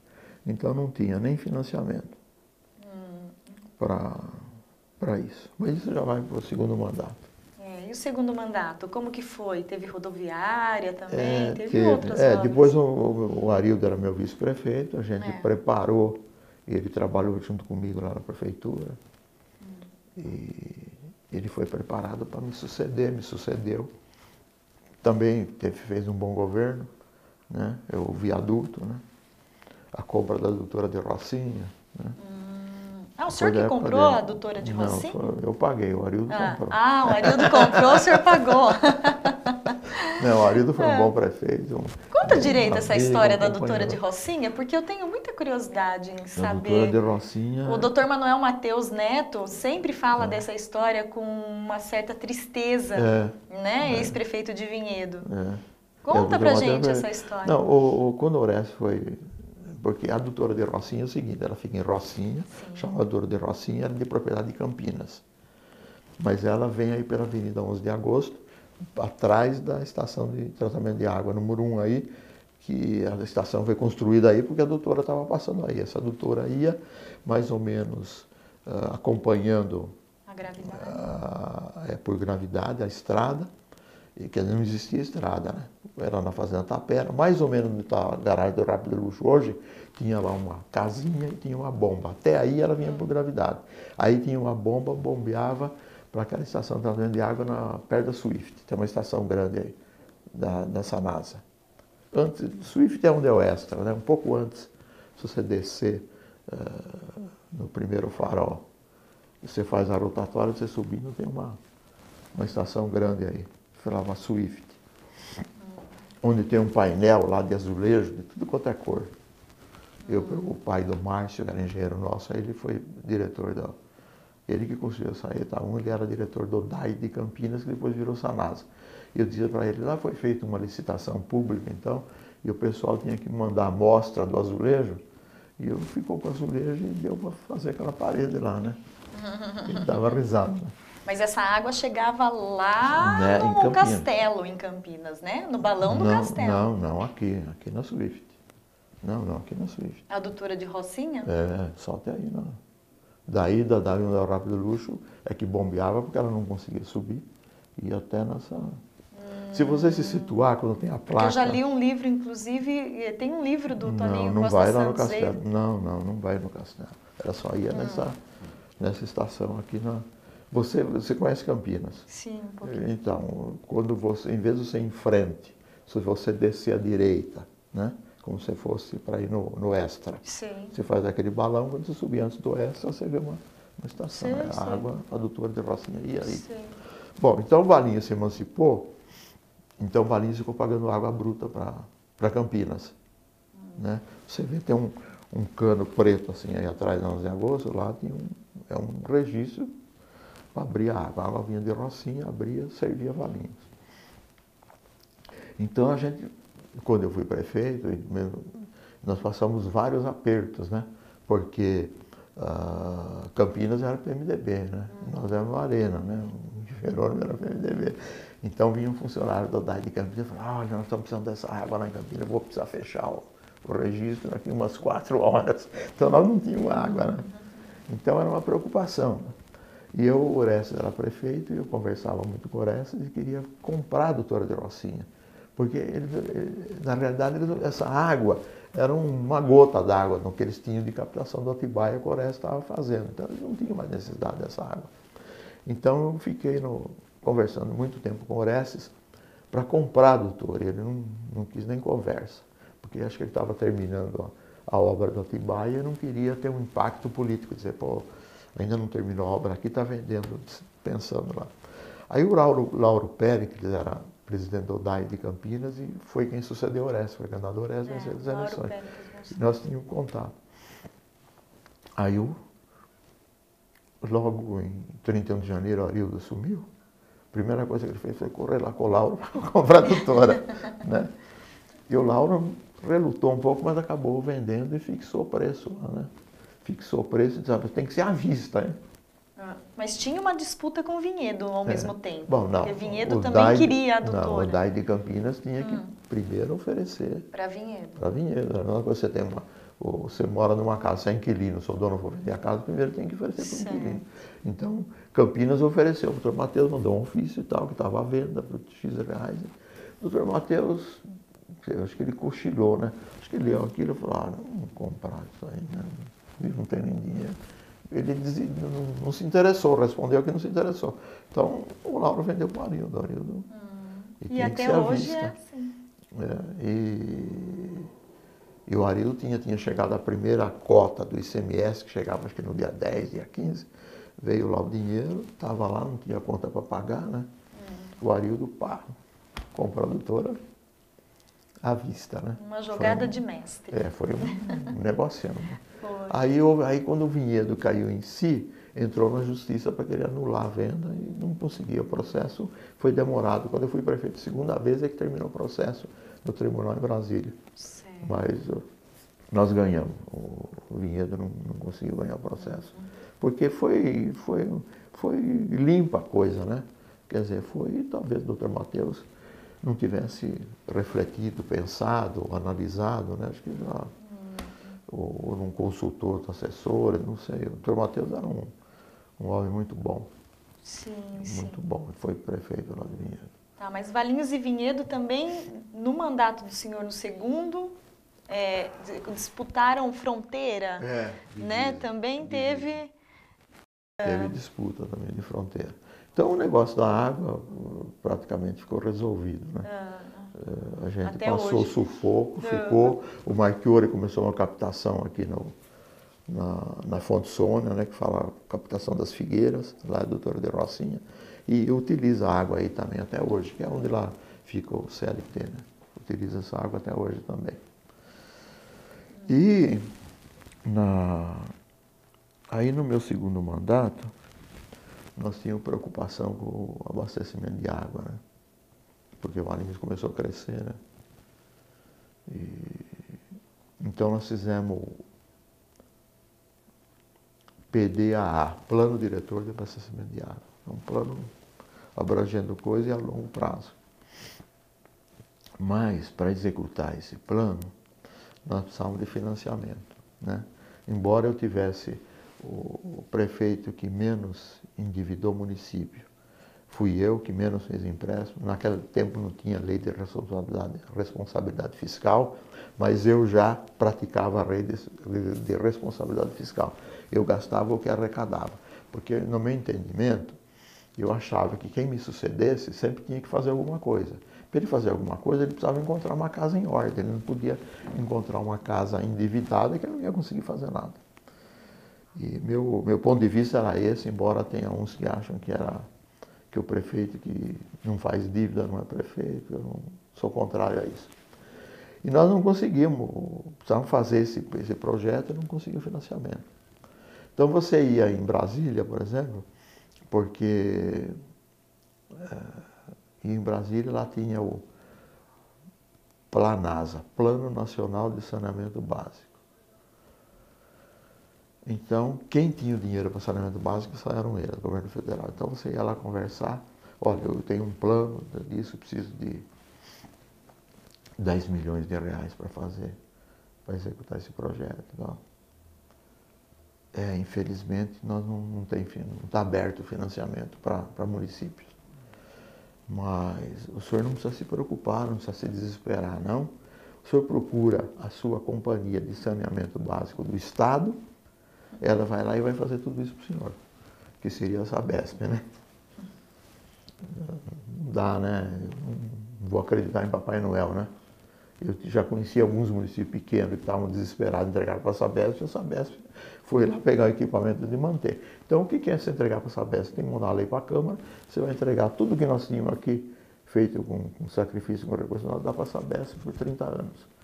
Então não tinha nem financiamento para isso. Mas isso já vai para o segundo mandato. E o segundo mandato, como que foi? Teve rodoviária também? Teve outras obras? Depois o Arildo era meu vice-prefeito, a gente preparou, e ele trabalhou junto comigo lá na prefeitura. E ele foi preparado para me sucedeu. Também fez um bom governo, né? O viaduto, né? A compra da doutora de Rocinha, né? O senhor que comprou a doutora de Rocinha? Não, eu paguei, o Arildo comprou. O Arildo comprou, o senhor pagou. Não, o Arildo foi um bom prefeito. Conta direito essa história da doutora de Rocinha, porque eu tenho muita curiosidade em saber. A doutora de Rocinha... O doutor Manuel Mateus Neto sempre fala dessa história com uma certa tristeza, né? Ex-prefeito de Vinhedo. Conta pra gente essa história. Não, o Condorés foi... Porque a doutora de Rocinha é o seguinte, ela fica em Rocinha, chama doutora de Rocinha, era de propriedade de Campinas. Mas ela vem aí pela Avenida 11 de Agosto, atrás da estação de tratamento de água, número 1 aí, que a estação foi construída aí porque a doutora estava passando aí. Essa doutora ia mais ou menos acompanhando a gravidade. Por gravidade a estrada, e que não existia estrada, né? Era na Fazenda Tapera, mais ou menos onde está a garagem do Rápido Luxo hoje, tinha lá uma casinha e tinha uma bomba. Até aí ela vinha por gravidade. Aí tinha uma bomba, bombeava para aquela estação de tratamento de água perto da Swift. Tem uma estação grande aí, da Sanasa. Swift é onde é o Extra, né? Um pouco antes, se você descer no primeiro farol, você faz a rotatória, você subindo, tem uma estação grande aí, falava Swift, onde tem um painel lá de azulejo, de tudo quanto é cor. O pai do Márcio, que era engenheiro nosso, aí ele foi diretor ele que construiu essa Etaú, ele era diretor do DAI de Campinas, que depois virou Sanasa. E eu dizia para ele, lá foi feita uma licitação pública, então, e o pessoal tinha que mandar a amostra do azulejo, e eu ficou com o azulejo e deu para fazer aquela parede lá, né? Ele dava risada, né? Mas essa água chegava lá no Castelo, em Campinas, né? No balão do Castelo. Não, aqui na Swift. Não, aqui na Swift. A doutora de Rocinha? Só até aí, Daí, da Vila Rápido Luxo, é que bombeava, porque ela não conseguia subir. E até nessa... Se você se situar, quando tem a placa... Eu já li um livro, inclusive, tem um livro do Toninho Não Costa vai lá no Santos. Castelo. Não vai no Castelo. Ela só ia nessa estação aqui na... Você conhece Campinas? Sim, um pouquinho. Então, quando você, em vez de você ir em frente, se você descer à direita, né? Como se fosse para ir no Extra. Sim. Você faz aquele balão, quando você subir antes do Extra, você vê uma estação. Sim, É a água adutora de Rocinha. E aí? Sim. Bom, então Valinhos se emancipou, então Valinhos ficou pagando água bruta para Campinas. Né? Você vê, tem um cano preto assim aí atrás, na 11 de agosto, lá tem um registro para abrir a água. A água vinha de Rocinha, abria, servia Valinhos. Então a gente, quando eu fui prefeito, nós passamos vários apertos, né? Porque Campinas era PMDB, né? Nós éramos Arena, né? O Jerônimo era PMDB. Então vinha um funcionário da DAI de Campinas e falava, olha, nós estamos precisando dessa água lá em Campinas, eu vou precisar fechar o registro daqui umas 4 horas. Então nós não tínhamos água, né? Então era uma preocupação. Né? E o Orestes era prefeito e eu conversava muito com o Orestes e queria comprar a doutora de Rocinha. Porque, na realidade, essa água era uma gota d'água no que eles tinham de captação do Atibaia que o Orestes estava fazendo. Então, eles não tinham mais necessidade dessa água. Então, eu fiquei conversando muito tempo com o Orestes para comprar a doutora. Ele não quis nem conversa, porque acho que ele estava terminando a obra do Atibaia e não queria ter um impacto político, dizer, pô, ainda não terminou a obra aqui, está vendendo, pensando lá. Aí o Lauro Pérez, que era presidente do DAI de Campinas, e foi quem sucedeu o Orestes, foi candidato Orestes nas eleições. Nós tínhamos contato. Aí, logo em 31 de janeiro, o Arildo sumiu. A primeira coisa que ele fez foi correr lá com o Lauro para comprar a doutora. Né? E o Lauro relutou um pouco, mas acabou vendendo e fixou o preço lá, né? Fixou o preço e disse, tem que ser à vista, hein? Mas tinha uma disputa com o Vinhedo ao mesmo tempo. Bom, não, porque Vinhedo também queria a doutora. Não, o DAI de Campinas tinha que primeiro oferecer. Para Vinhedo. Para Vinhedo. Não é que você tem você mora numa casa, você é inquilino, seu dono for vender a casa, primeiro tem que oferecer para o inquilino. Então, Campinas ofereceu, o doutor Matheus mandou um ofício e tal, que estava à venda por X reais. O doutor Matheus, acho que ele cochilou, né? Acho que ele leu aquilo e falou, não vou comprar isso aí, né? Não tem nem dinheiro. Ele não se interessou, respondeu que não se interessou. Então, o Lauro vendeu para o Arildo. E até hoje é assim. E o Arildo tinha chegado a primeira cota do ICMS, que chegava acho que no dia 10, dia 15. Veio lá o dinheiro, estava lá, não tinha conta para pagar, né? O Arildo, comprou a doutora à vista, né? Uma jogada de mestre. Foi um negocião. Né? Aí quando o Vinhedo caiu em si, entrou na justiça para querer anular a venda e não conseguia. O processo foi demorado. Quando eu fui prefeito a segunda vez é que terminou o processo no tribunal em Brasília. Sim. Mas nós ganhamos. O Vinhedo não conseguiu ganhar o processo. Porque foi limpa a coisa, né? Quer dizer, talvez o doutor Matheus não tivesse refletido, pensado, analisado, né? Acho que já... ou num consultor, assessor, não sei. O doutor Matheus era um homem muito bom. Sim, muito bom. Foi prefeito lá de Vinhedo. Tá, mas Valinhos e Vinhedo também, no mandato do senhor no segundo, disputaram fronteira, né? Também teve... Teve disputa também de fronteira. Então o negócio da água praticamente ficou resolvido, né? A gente até passou hoje. O sufoco, ficou. O Marchiori começou uma captação aqui na Fonte Sônia, né, que fala captação das figueiras, lá é doutora de Rocinha, e utiliza a água aí também até hoje, que é onde lá fica o CLT, né? Utiliza essa água até hoje também. E aí no meu segundo mandato, nós tínhamos preocupação com o abastecimento de água, né? Porque o Valinhos começou a crescer, né? Então nós fizemos PDAA, Plano Diretor de Abastecimento de Água. É um plano abrangendo coisas e a longo prazo. Mas, para executar esse plano, nós precisávamos de financiamento, né? Embora eu tivesse o prefeito que menos endividou o município. Fui eu que menos fez empréstimo. Naquele tempo não tinha lei de responsabilidade fiscal, mas eu já praticava a lei de responsabilidade fiscal. Eu gastava o que arrecadava, porque no meu entendimento, eu achava que quem me sucedesse sempre tinha que fazer alguma coisa. Para ele fazer alguma coisa, ele precisava encontrar uma casa em ordem, ele não podia encontrar uma casa endividada que ele não ia conseguir fazer nada. E meu ponto de vista era esse, embora tenha uns que acham que o prefeito que não faz dívida não é prefeito, eu não sou contrário a isso. E nós não conseguimos, precisávamos fazer esse projeto e não conseguimos financiamento. Então você ia em Brasília, por exemplo, porque em Brasília lá tinha o Planasa, Plano Nacional de Saneamento Básico. Então, quem tinha o dinheiro para saneamento básico só eram eles, o governo federal. Então você ia lá conversar, olha, eu tenho um plano disso, preciso de 10 milhões de reais para fazer, para executar esse projeto. Então, infelizmente, nós não está aberto o financiamento para municípios. Mas o senhor não precisa se preocupar, não precisa se desesperar, não. O senhor procura a sua companhia de saneamento básico do Estado, ela vai lá e vai fazer tudo isso para o senhor, que seria a Sabesp, né? Não dá, né? Não vou acreditar em Papai Noel, né? Eu já conheci alguns municípios pequenos que estavam desesperados, entregaram para a Sabesp, e a Sabesp foi lá pegar o equipamento de manter. Então, o que é se entregar para a Sabesp? Tem que mandar a lei para a Câmara, você vai entregar tudo que nós tínhamos aqui, feito com sacrifício, com recurso, nós dá para a Sabesp por 30 anos.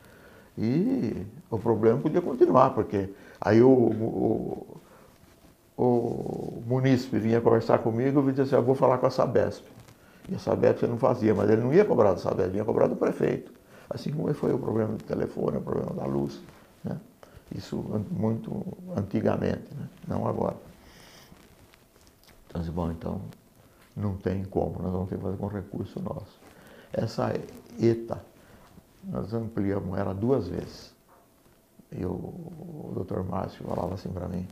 E o problema podia continuar, porque aí o munícipe vinha conversar comigo e dizia assim, eu vou falar com a Sabesp. E a Sabesp não fazia, mas ele não ia cobrar da Sabesp, ia cobrar do prefeito. Assim como foi o problema do telefone, o problema da luz, né? Isso muito antigamente, né? Não agora. Então, bom, então não tem como, nós vamos ter que fazer com recurso nosso. Essa ETA, nós ampliamos ela 2 vezes. E o doutor Márcio falava assim para mim,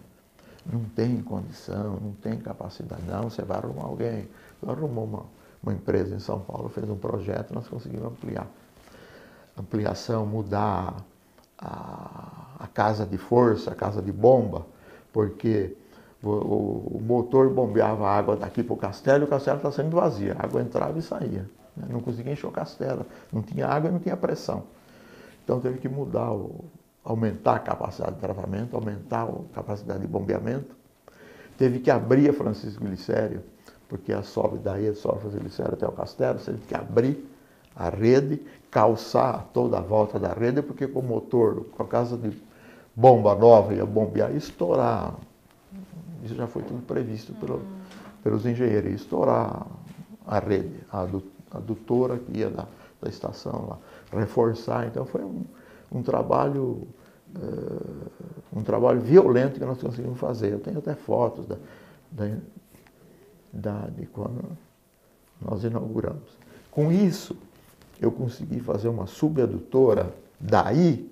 não tem condição, não tem capacidade, não, você vai arrumar alguém. Eu arrumou uma empresa em São Paulo, fez um projeto, nós conseguimos ampliar. Ampliação, mudar a casa de força, a casa de bomba, porque o motor bombeava a água daqui para o castelo e o castelo está sendo vazio, a água entrava e saía. Né? Não conseguia encher o castelo, não tinha água e não tinha pressão. Então teve que mudar, aumentar a capacidade de tratamento, aumentar a capacidade de bombeamento. Teve que abrir a Francisco Glicério, porque a sobe daí, a sobe Francisco Glicério até o castelo, teve que abrir a rede, calçar toda a volta da rede, porque com o motor, com a casa de bomba nova, ia bombear e estourar. Isso já foi tudo previsto pelos engenheiros, ia estourar a rede, a adutora que ia da estação lá, reforçar. Então foi um trabalho violento que nós conseguimos fazer. Eu tenho até fotos de quando nós inauguramos. Com isso, eu consegui fazer uma subadutora daí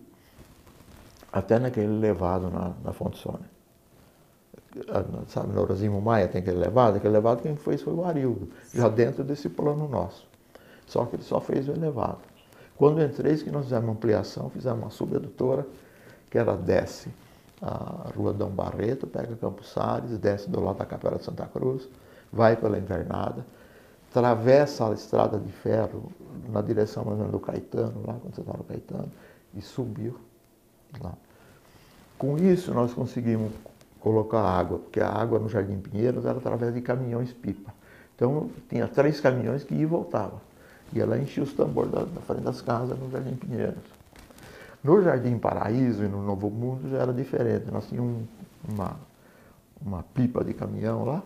até naquele elevado na Fonte Sônia. Sabe, no Orozimo Maia tem aquele elevado quem fez foi o Arildo, já dentro desse plano nosso. Só que ele só fez o elevado. Quando eu entrei, que nós fizemos uma ampliação, fizemos uma subadutora, que ela desce a Rua Dom Barreto, pega Campos Sales, desce do lado da Capela de Santa Cruz, vai pela Invernada, atravessa a estrada de ferro na direção mais ou menos do Caetano, lá quando você está no Caetano, e subiu lá. Com isso, nós conseguimos colocar água, porque a água no Jardim Pinheiros era através de caminhões-pipa. Então, tinha 3 caminhões que iam e voltavam. E ela enchia os tambores da frente das casas no Jardim Pinheiros. No Jardim Paraíso e no Novo Mundo já era diferente. Nós tínhamos uma pipa de caminhão lá,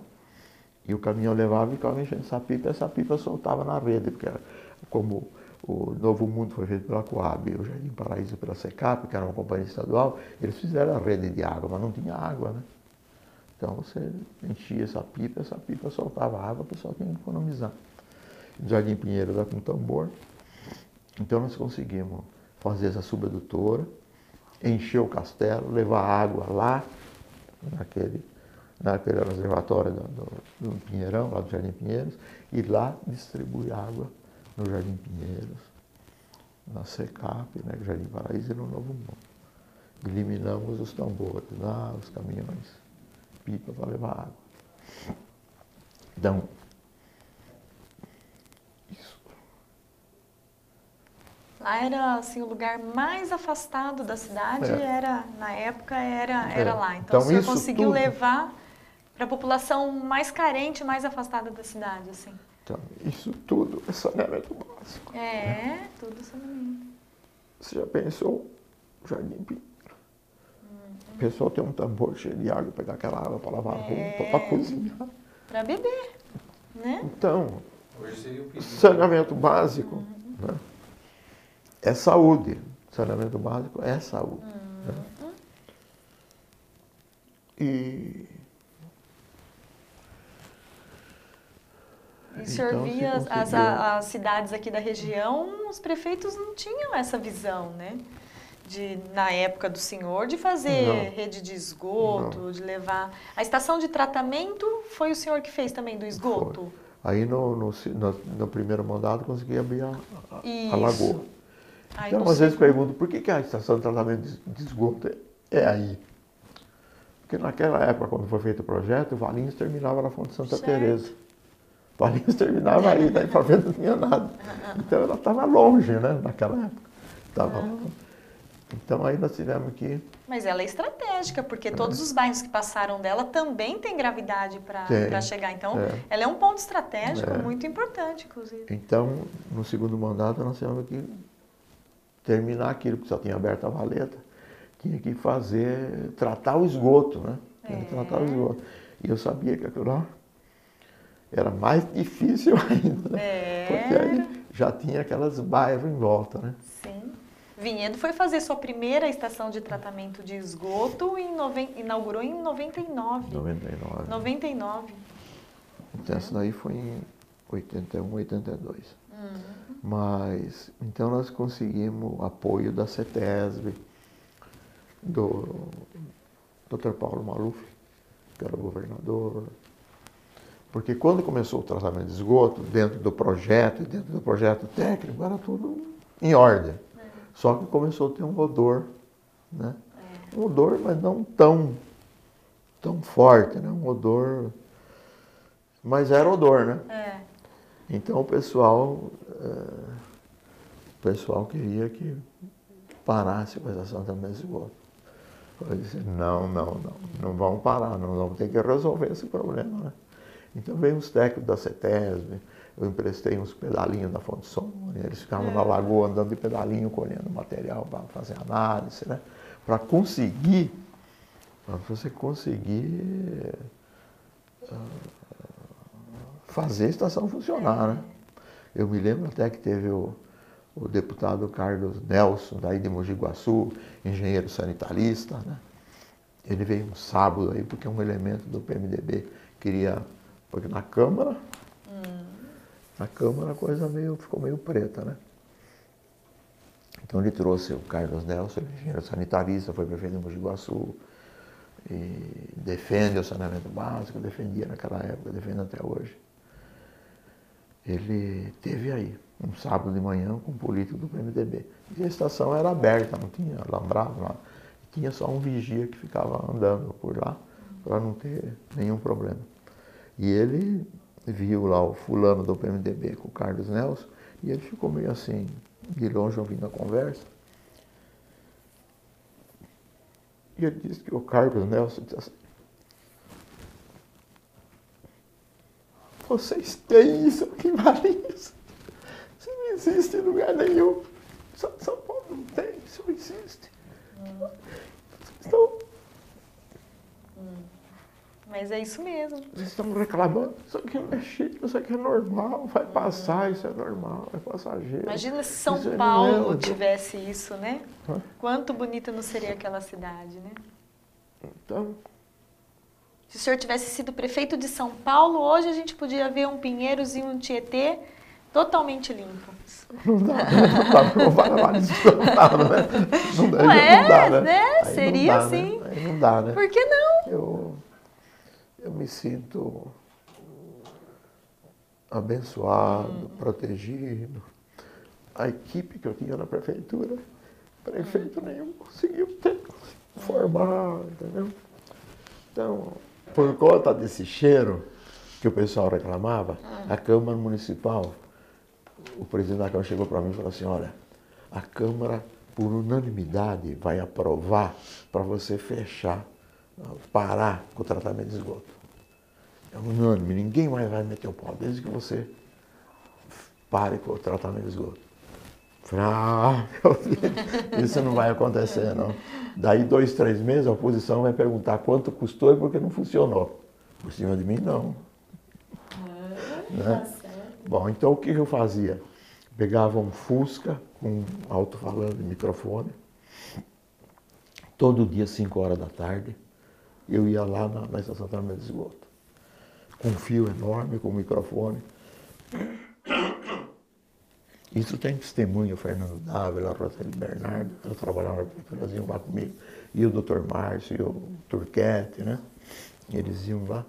e o caminhão levava e ficava enchendo essa pipa soltava na rede, porque como o Novo Mundo foi feito pela Coab e o Jardim Paraíso pela Secap, que era uma companhia estadual, eles fizeram a rede de água, mas não tinha água, né? Então você enchia essa pipa soltava água, o pessoal tinha que economizar. O Jardim Pinheiro era com tambor, então nós conseguimos fazer essa subadutora, encher o castelo, levar água lá naquele reservatório do Pinheirão, lá do Jardim Pinheiros, e lá distribui água no Jardim Pinheiros, na Secap, né, Jardim Paraíso e no Novo Mundo. Eliminamos os tambores lá, os caminhões, pipa para levar água. Então, isso. Lá era assim, o lugar mais afastado da cidade, na época era lá. Então o senhor conseguiu levar para a população mais carente, mais afastada da cidade, assim. Então, isso tudo é saneamento básico. Tudo saneamento. Você já pensou o Jardim Pinheiro? O pessoal tem um tambor cheio de água, pegar aquela água para lavar a roupa, para cozinhar. Para beber, né? Então, hoje seria o saneamento básico, né? É saúde. Saneamento básico é saúde. Né? E o senhor via as cidades aqui da região, os prefeitos não tinham essa visão, né? Na época do senhor, de fazer rede de esgoto, de levar... A estação de tratamento foi o senhor que fez também do esgoto? Foi. Aí no primeiro mandato consegui abrir a lagoa. Então, às vezes pergunto, por que a estação de tratamento de esgoto é aí? Porque naquela época, quando foi feito o projeto, o Valinhos terminava na Fonte Santa Teresa. O Valinhos terminava aí, daí para frente não tinha nada. Então ela estava longe, né, naquela época. Estava longe. Então aí nós tivemos que... Mas ela é estratégica, porque todos os bairros que passaram dela também têm gravidade para chegar. Então, ela é um ponto estratégico muito importante, inclusive. Então, no segundo mandato, nós tivemos que terminar aquilo, porque só tinha aberto a valeta. Tinha que tratar o esgoto, né? Tinha que tratar o esgoto. E eu sabia que aquilo lá era mais difícil ainda, né? Porque aí já tinha aquelas bairros em volta, né? Sim. Vinhedo foi fazer sua primeira estação de tratamento de esgoto e inaugurou em 99. 99. Então, essa daí foi em 81, 82. Mas, então nós conseguimos apoio da CETESB, do Dr. Paulo Maluf, que era o governador. Porque quando começou o tratamento de esgoto, dentro do projeto técnico, era tudo em ordem. Só que começou a ter um odor, né? Um odor, mas não tão forte, né? Um odor... Mas era odor, né? Então o pessoal queria que parasse com a estação de tratamento de esgoto. Eu disse, não vamos parar, nós vamos ter que resolver esse problema, né? Então veio uns técnicos da CETESB, eu emprestei uns pedalinhos da Fonte Sônia, eles ficavam na lagoa andando de pedalinho, colhendo material para fazer análise, né? Para você conseguir fazer a estação funcionar, né? Eu me lembro até que teve o deputado Carlos Nelson, daí de Mogi Guaçu, engenheiro sanitarista, né? Ele veio um sábado aí, porque um elemento do PMDB queria... Porque na Câmara a coisa ficou meio preta, né? Então ele trouxe o Carlos Nelson, engenheiro sanitarista, foi prefeito de Mogi Guaçu, e defende o saneamento básico, defendia naquela época, defende até hoje. Ele teve aí, um sábado de manhã, com um político do PMDB. E a estação era aberta, não tinha alambrado lá. Tinha só um vigia que ficava andando por lá, para não ter nenhum problema. E ele viu lá o fulano do PMDB com o Carlos Nelson, e ele ficou meio assim, de longe ouvindo a conversa. E ele disse que o Carlos Nelson disse assim, vocês têm isso aqui em Valinhos? Isso não existe em lugar nenhum. São Paulo não tem, isso não existe. Então, mas é isso mesmo. Vocês estão reclamando, isso aqui não é chique, isso aqui é normal, vai passar, isso é normal, é passageiro. Imagina se São Paulo tivesse isso, né? Quanto bonita não seria aquela cidade, né? Então... Se o senhor tivesse sido prefeito de São Paulo, hoje a gente podia ver um Pinheiros e um Tietê totalmente limpo. Não dá, não dá, né? Não dá, né? Seria assim. Não dá, né? Por que não? Eu me sinto abençoado, protegido. A equipe que eu tinha na prefeitura, prefeito nenhum conseguiu formar, entendeu? Então, por conta desse cheiro que o pessoal reclamava, a Câmara Municipal, o presidente da Câmara chegou para mim e falou assim, olha, a Câmara, por unanimidade, vai aprovar para você fechar, parar com o tratamento de esgoto. É unânime, ninguém mais vai meter o pau, desde que você pare com o tratamento de esgoto. Meu Deus, isso não vai acontecer, não. Daí 2, 3 meses, a oposição vai perguntar quanto custou e por que não funcionou. Por cima de mim, não. Né? Bom, então o que eu fazia? Pegava um Fusca com alto-falante e microfone. Todo dia, 5 horas da tarde, eu ia lá na estação de tratamento de esgoto. Com um fio enorme, com um microfone. Isso tem testemunho, o Fernando Dávila, a Roseli Bernardo, eles trabalhavam na prefeitura, eles iam lá comigo. E o Dr. Márcio, e o Turquete, né? Eles iam lá.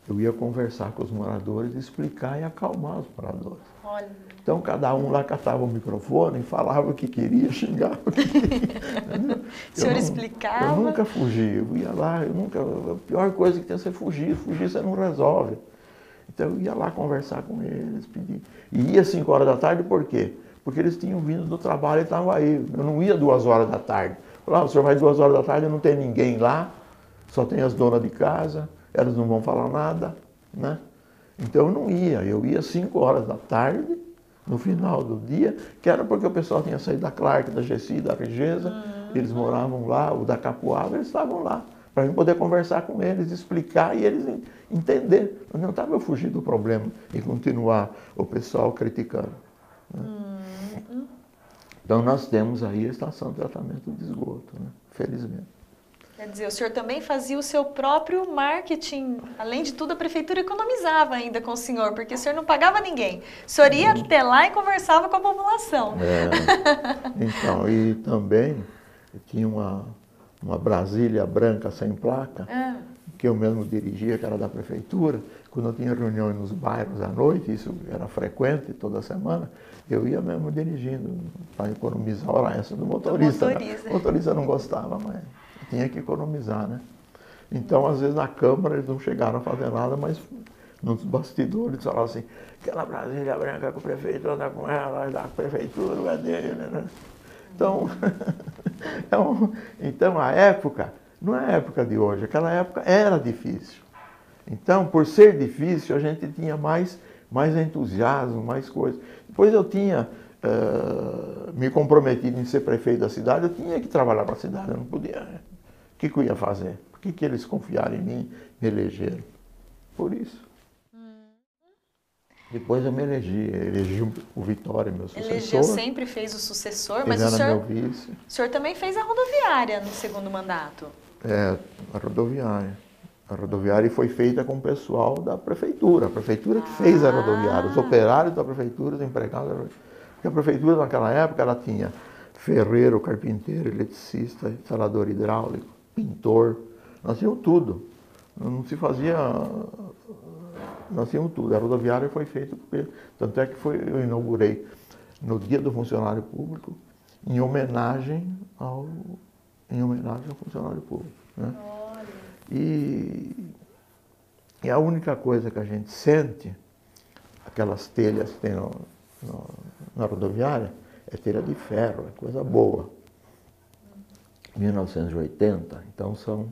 Eu ia conversar com os moradores, explicar e acalmar os moradores. Olha. Então, cada um lá catava o microfone e falava o que queria, xingava o que queria. O senhor explicava? Eu nunca fugi, eu ia lá, a pior coisa que tem é você fugir você não resolve. Então, eu ia lá conversar com eles, pedir. E ia 5 horas da tarde, por quê? Porque eles tinham vindo do trabalho e estavam aí. Eu não ia 2 horas da tarde. Falava, o senhor vai 2 horas da tarde, não tem ninguém lá, só tem as donas de casa, elas não vão falar nada, né? Então eu não ia, eu ia 5 horas da tarde, no final do dia, que era porque o pessoal tinha saído da Clark, da Gessi, da Regesa, eles moravam lá, o da Capuava, eles estavam lá, para eu poder conversar com eles, explicar e eles entender. Não estava eu fugir do problema e continuar o pessoal criticando. Né? Então nós temos aí a estação de tratamento de esgoto, né? Felizmente. Quer dizer, o senhor também fazia o seu próprio marketing. Além de tudo, a prefeitura economizava ainda com o senhor, porque o senhor não pagava ninguém. O senhor ia até lá e conversava com a população. Então, e também tinha uma Brasília branca sem placa, que eu mesmo dirigia, que era da prefeitura. Quando eu tinha reuniões nos bairros à noite, isso era frequente toda semana, eu ia mesmo dirigindo para economizar a hora extra do motorista. O motorista não gostava, mas tinha que economizar, né? Então, às vezes, na Câmara eles não chegaram a fazer nada, mas nos bastidores eles falavam assim, aquela Brasília branca que o prefeito anda com ela, da prefeitura, é dele, né? Então, então, a época, não é a época de hoje, aquela época era difícil. Então, por ser difícil, a gente tinha mais entusiasmo, mais coisas. Depois eu tinha me comprometido em ser prefeito da cidade, eu tinha que trabalhar para a cidade, eu não podia. O que eu ia fazer? Por que eles confiaram em mim, me elegeram? Por isso. Depois eu me elegi o Vitória, meu sucessor. Elegeu, sempre fez o sucessor, mas o senhor, meu vice. O senhor também fez a rodoviária no segundo mandato. A rodoviária. A rodoviária foi feita com o pessoal da prefeitura. A prefeitura que fez a rodoviária. Os operários da prefeitura, os empregados da prefeitura. Porque a prefeitura naquela época ela tinha ferreiro, carpinteiro, eletricista, instalador hidráulico, pintor. Nós tínhamos tudo. Não se fazia... Nós tínhamos tudo. A rodoviária foi feita... Tanto é que eu inaugurei no Dia do Funcionário Público em homenagem ao funcionário público. Né? E a única coisa que a gente sente, aquelas telhas que tem na rodoviária, é telha de ferro, é coisa boa. 1980, então são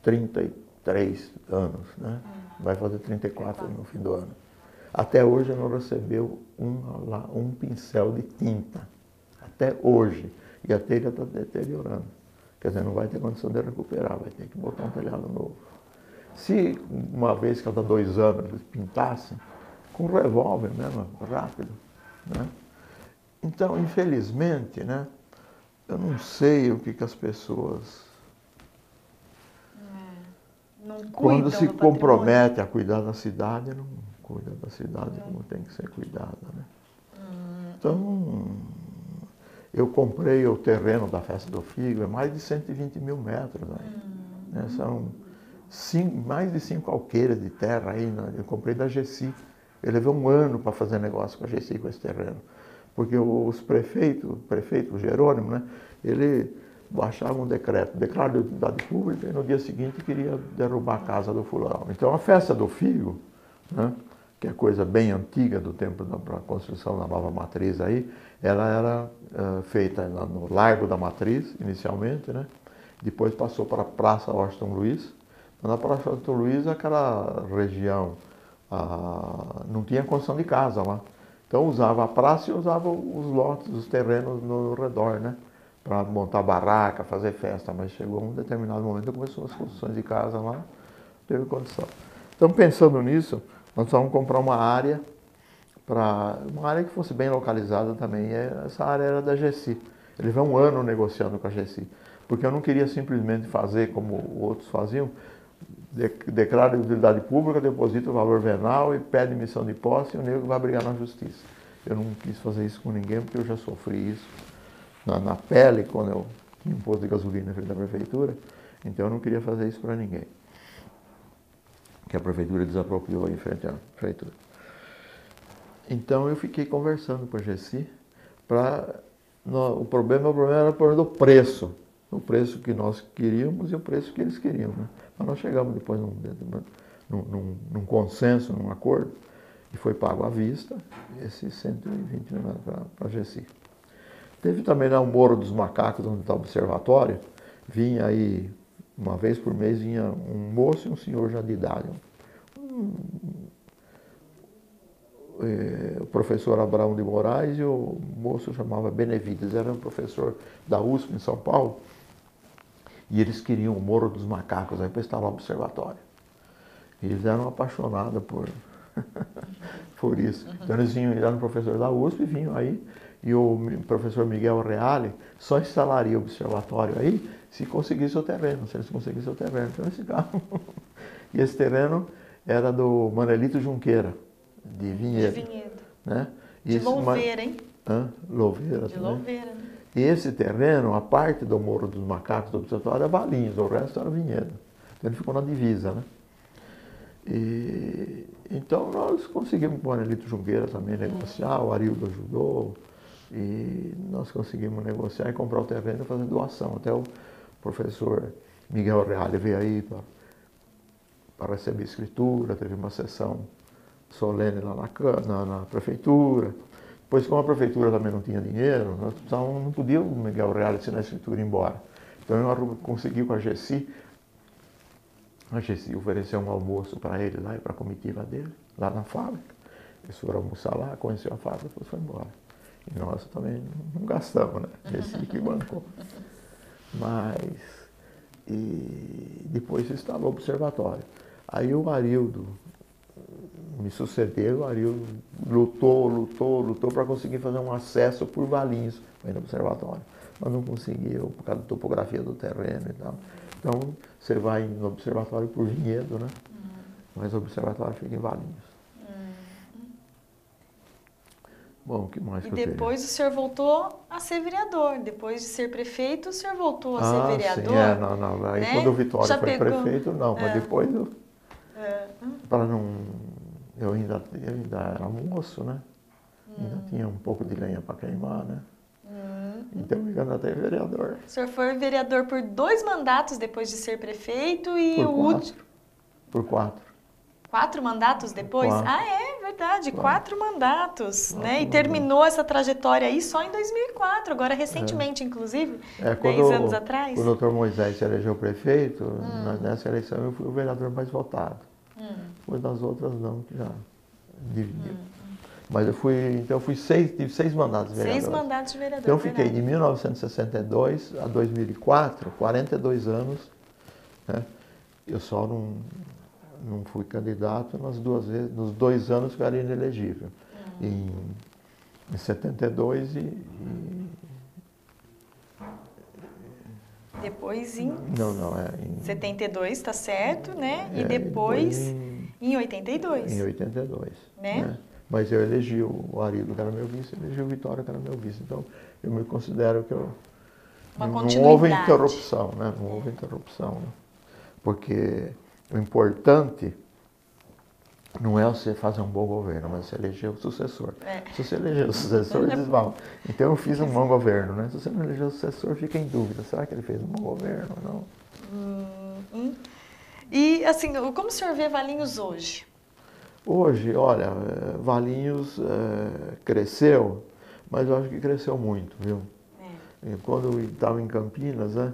33 anos, né? Vai fazer 34 no fim do ano. Até hoje não recebeu um pincel de tinta. Até hoje. E a telha está deteriorando. Quer dizer, não vai ter condição de recuperar, vai ter que botar um telhado novo. Se uma vez cada 2 anos eles pintassem, com revólver mesmo, rápido, né? Então, infelizmente, né, eu não sei o que as pessoas... Quando se compromete a cuidar da cidade, não cuida da cidade como tem que ser cuidada, né? Então, Eu comprei o terreno da Festa do Figo, é mais de 120 mil metros. Né? São mais de 5 alqueires de terra aí. Né? Eu comprei da GECI. Eu levei um ano para fazer negócio com a GECI, com esse terreno. Porque os prefeitos, o prefeito Jerônimo, né? Ele baixava um decreto, declarado de utilidade pública, e no dia seguinte queria derrubar a casa do fulano. Então a Festa do Figo, né? Que é coisa bem antiga do tempo da construção da nova matriz aí, ela era feita no Largo da Matriz, inicialmente, né? Depois passou para a Praça Washington Luiz. Na Praça Washington Luiz, aquela região não tinha construção de casa lá. Então usava a praça e usava os lotes, os terrenos no redor, né? Para montar barraca, fazer festa. Mas chegou um determinado momento, começou as construções de casa lá, teve condição. Então pensando nisso, nós vamos comprar uma área que fosse bem localizada também. E essa área era da GECI. Ele veio um ano negociando com a GECI, porque eu não queria simplesmente fazer como outros faziam, declara de utilidade pública, deposita o valor venal e pede missão de posse e o nego vai brigar na justiça. Eu não quis fazer isso com ninguém porque eu já sofri isso na pele quando eu tinha um posto de gasolina na frente da prefeitura. Então eu não queria fazer isso para ninguém. Que a prefeitura desapropriou em frente à prefeitura. Então eu fiquei conversando com a GECI o problema era o problema do preço. O preço que nós queríamos e o preço que eles queriam. Né? Mas nós chegamos depois num consenso, num acordo, e foi pago à vista esses 120 mil para a GECI. Teve também o Morro dos Macacos, onde está o observatório, vinha aí, uma vez por mês, vinha um moço e um senhor já de idade. O professor Abraão de Moraes e o moço chamava Benevides, era um professor da USP em São Paulo, e eles queriam o Morro dos Macacos, aí para instalar o observatório. E eles eram apaixonados por isso. Então eles vinham, eles eram professor da USP, vinham aí, e o professor Miguel Reale só instalaria o observatório aí se conseguisse o terreno, se eles conseguissem o terreno. Então eles ficavam. E esse terreno era do Manelito Junqueira, de Vinhedo. De Vinhedo. Né? De Louveira, hein? Louveira de também. Louveira. E esse terreno, a parte do Morro dos Macacos do observatório era Valinhos, o resto era Vinhedo. Então ele ficou na divisa, né? Então nós conseguimos com o Manelito Junqueira também negociar, o Arildo ajudou, e nós conseguimos negociar e comprar o terreno e fazer doação. Até o professor Miguel Reale veio aí para receber escritura, teve uma sessão solene lá na prefeitura. Depois, como a prefeitura também não tinha dinheiro, nós não podia o Miguel Reale assinar a escritura e ir embora. Então eu consegui com a GECI ofereceu um almoço para ele lá e para a comitiva dele, lá na fábrica. Eles foram almoçar lá, conheceu a fábrica e depois foi embora. E nós também não gastamos, né? GECI que bancou. E depois se instalou o observatório. Aí o Arildo me sucedeu, o Arildo lutou para conseguir fazer um acesso por Valinhos para ir no observatório. Mas não conseguiu, por causa da topografia do terreno e tal. Então, você vai no observatório por Vinhedo, né? Mas o observatório fica em Valinhos. Bom, o que mais que eu tenho? E depois o senhor voltou a ser vereador. Depois de ser prefeito, o senhor voltou a ser vereador. Sim, não. Aí né? quando o Vitório Já foi pegou. prefeito, não. Mas depois eu ainda era moço, né? Ainda tinha um pouco de lenha para queimar, né? Então eu ainda até vereador. O senhor foi vereador por 2 mandatos depois de ser prefeito e Por o último. Por 4. 4 mandatos depois? 4. Ah, é verdade, 4 mandatos, 4 né? E mandatos. terminou essa trajetória aí só em 2004, agora recentemente, inclusive, 10 anos atrás. Quando o doutor Moisés se elegeu prefeito, nessa eleição eu fui o vereador mais votado. Depois das outras não, que já dividiu. Mas eu fui 6 mandatos de vereador. 6 mandatos de vereador. Então eu fiquei de 1962 a 2004, 42 anos, né? Eu só não fui candidato nos 2 anos que eu era inelegível. Em 72 Depois em em 72, tá certo, né? E depois em 82. Em 82. Né? Mas eu elegi o Arido, que era meu vice, elegi o Vitória, que era meu vice. Então, eu me considero que não houve interrupção, né? Não houve interrupção, né? Porque o importante não é você fazer um bom governo, mas você eleger o sucessor. Se você eleger o sucessor, eles vão. Então eu fiz um bom governo, né? Se você não eleger o sucessor, fica em dúvida. Será que ele fez um bom governo ou não? E assim, como o senhor vê Valinhos hoje? Hoje, olha, Valinhos cresceu, mas eu acho que cresceu muito, viu? Quando eu estava em Campinas, né?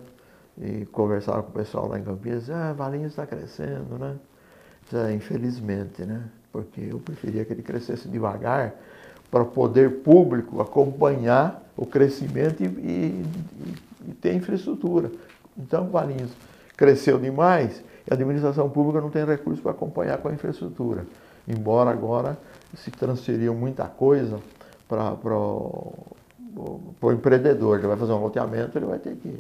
E conversava com o pessoal lá em Campinas, Valinhos está crescendo, né? Infelizmente, né? Porque eu preferia que ele crescesse devagar para o poder público acompanhar o crescimento e ter infraestrutura. Então, Valinhos cresceu demais e a administração pública não tem recursos para acompanhar com a infraestrutura. Embora agora se transferiu muita coisa para o empreendedor. Ele vai fazer um loteamento, ele vai ter que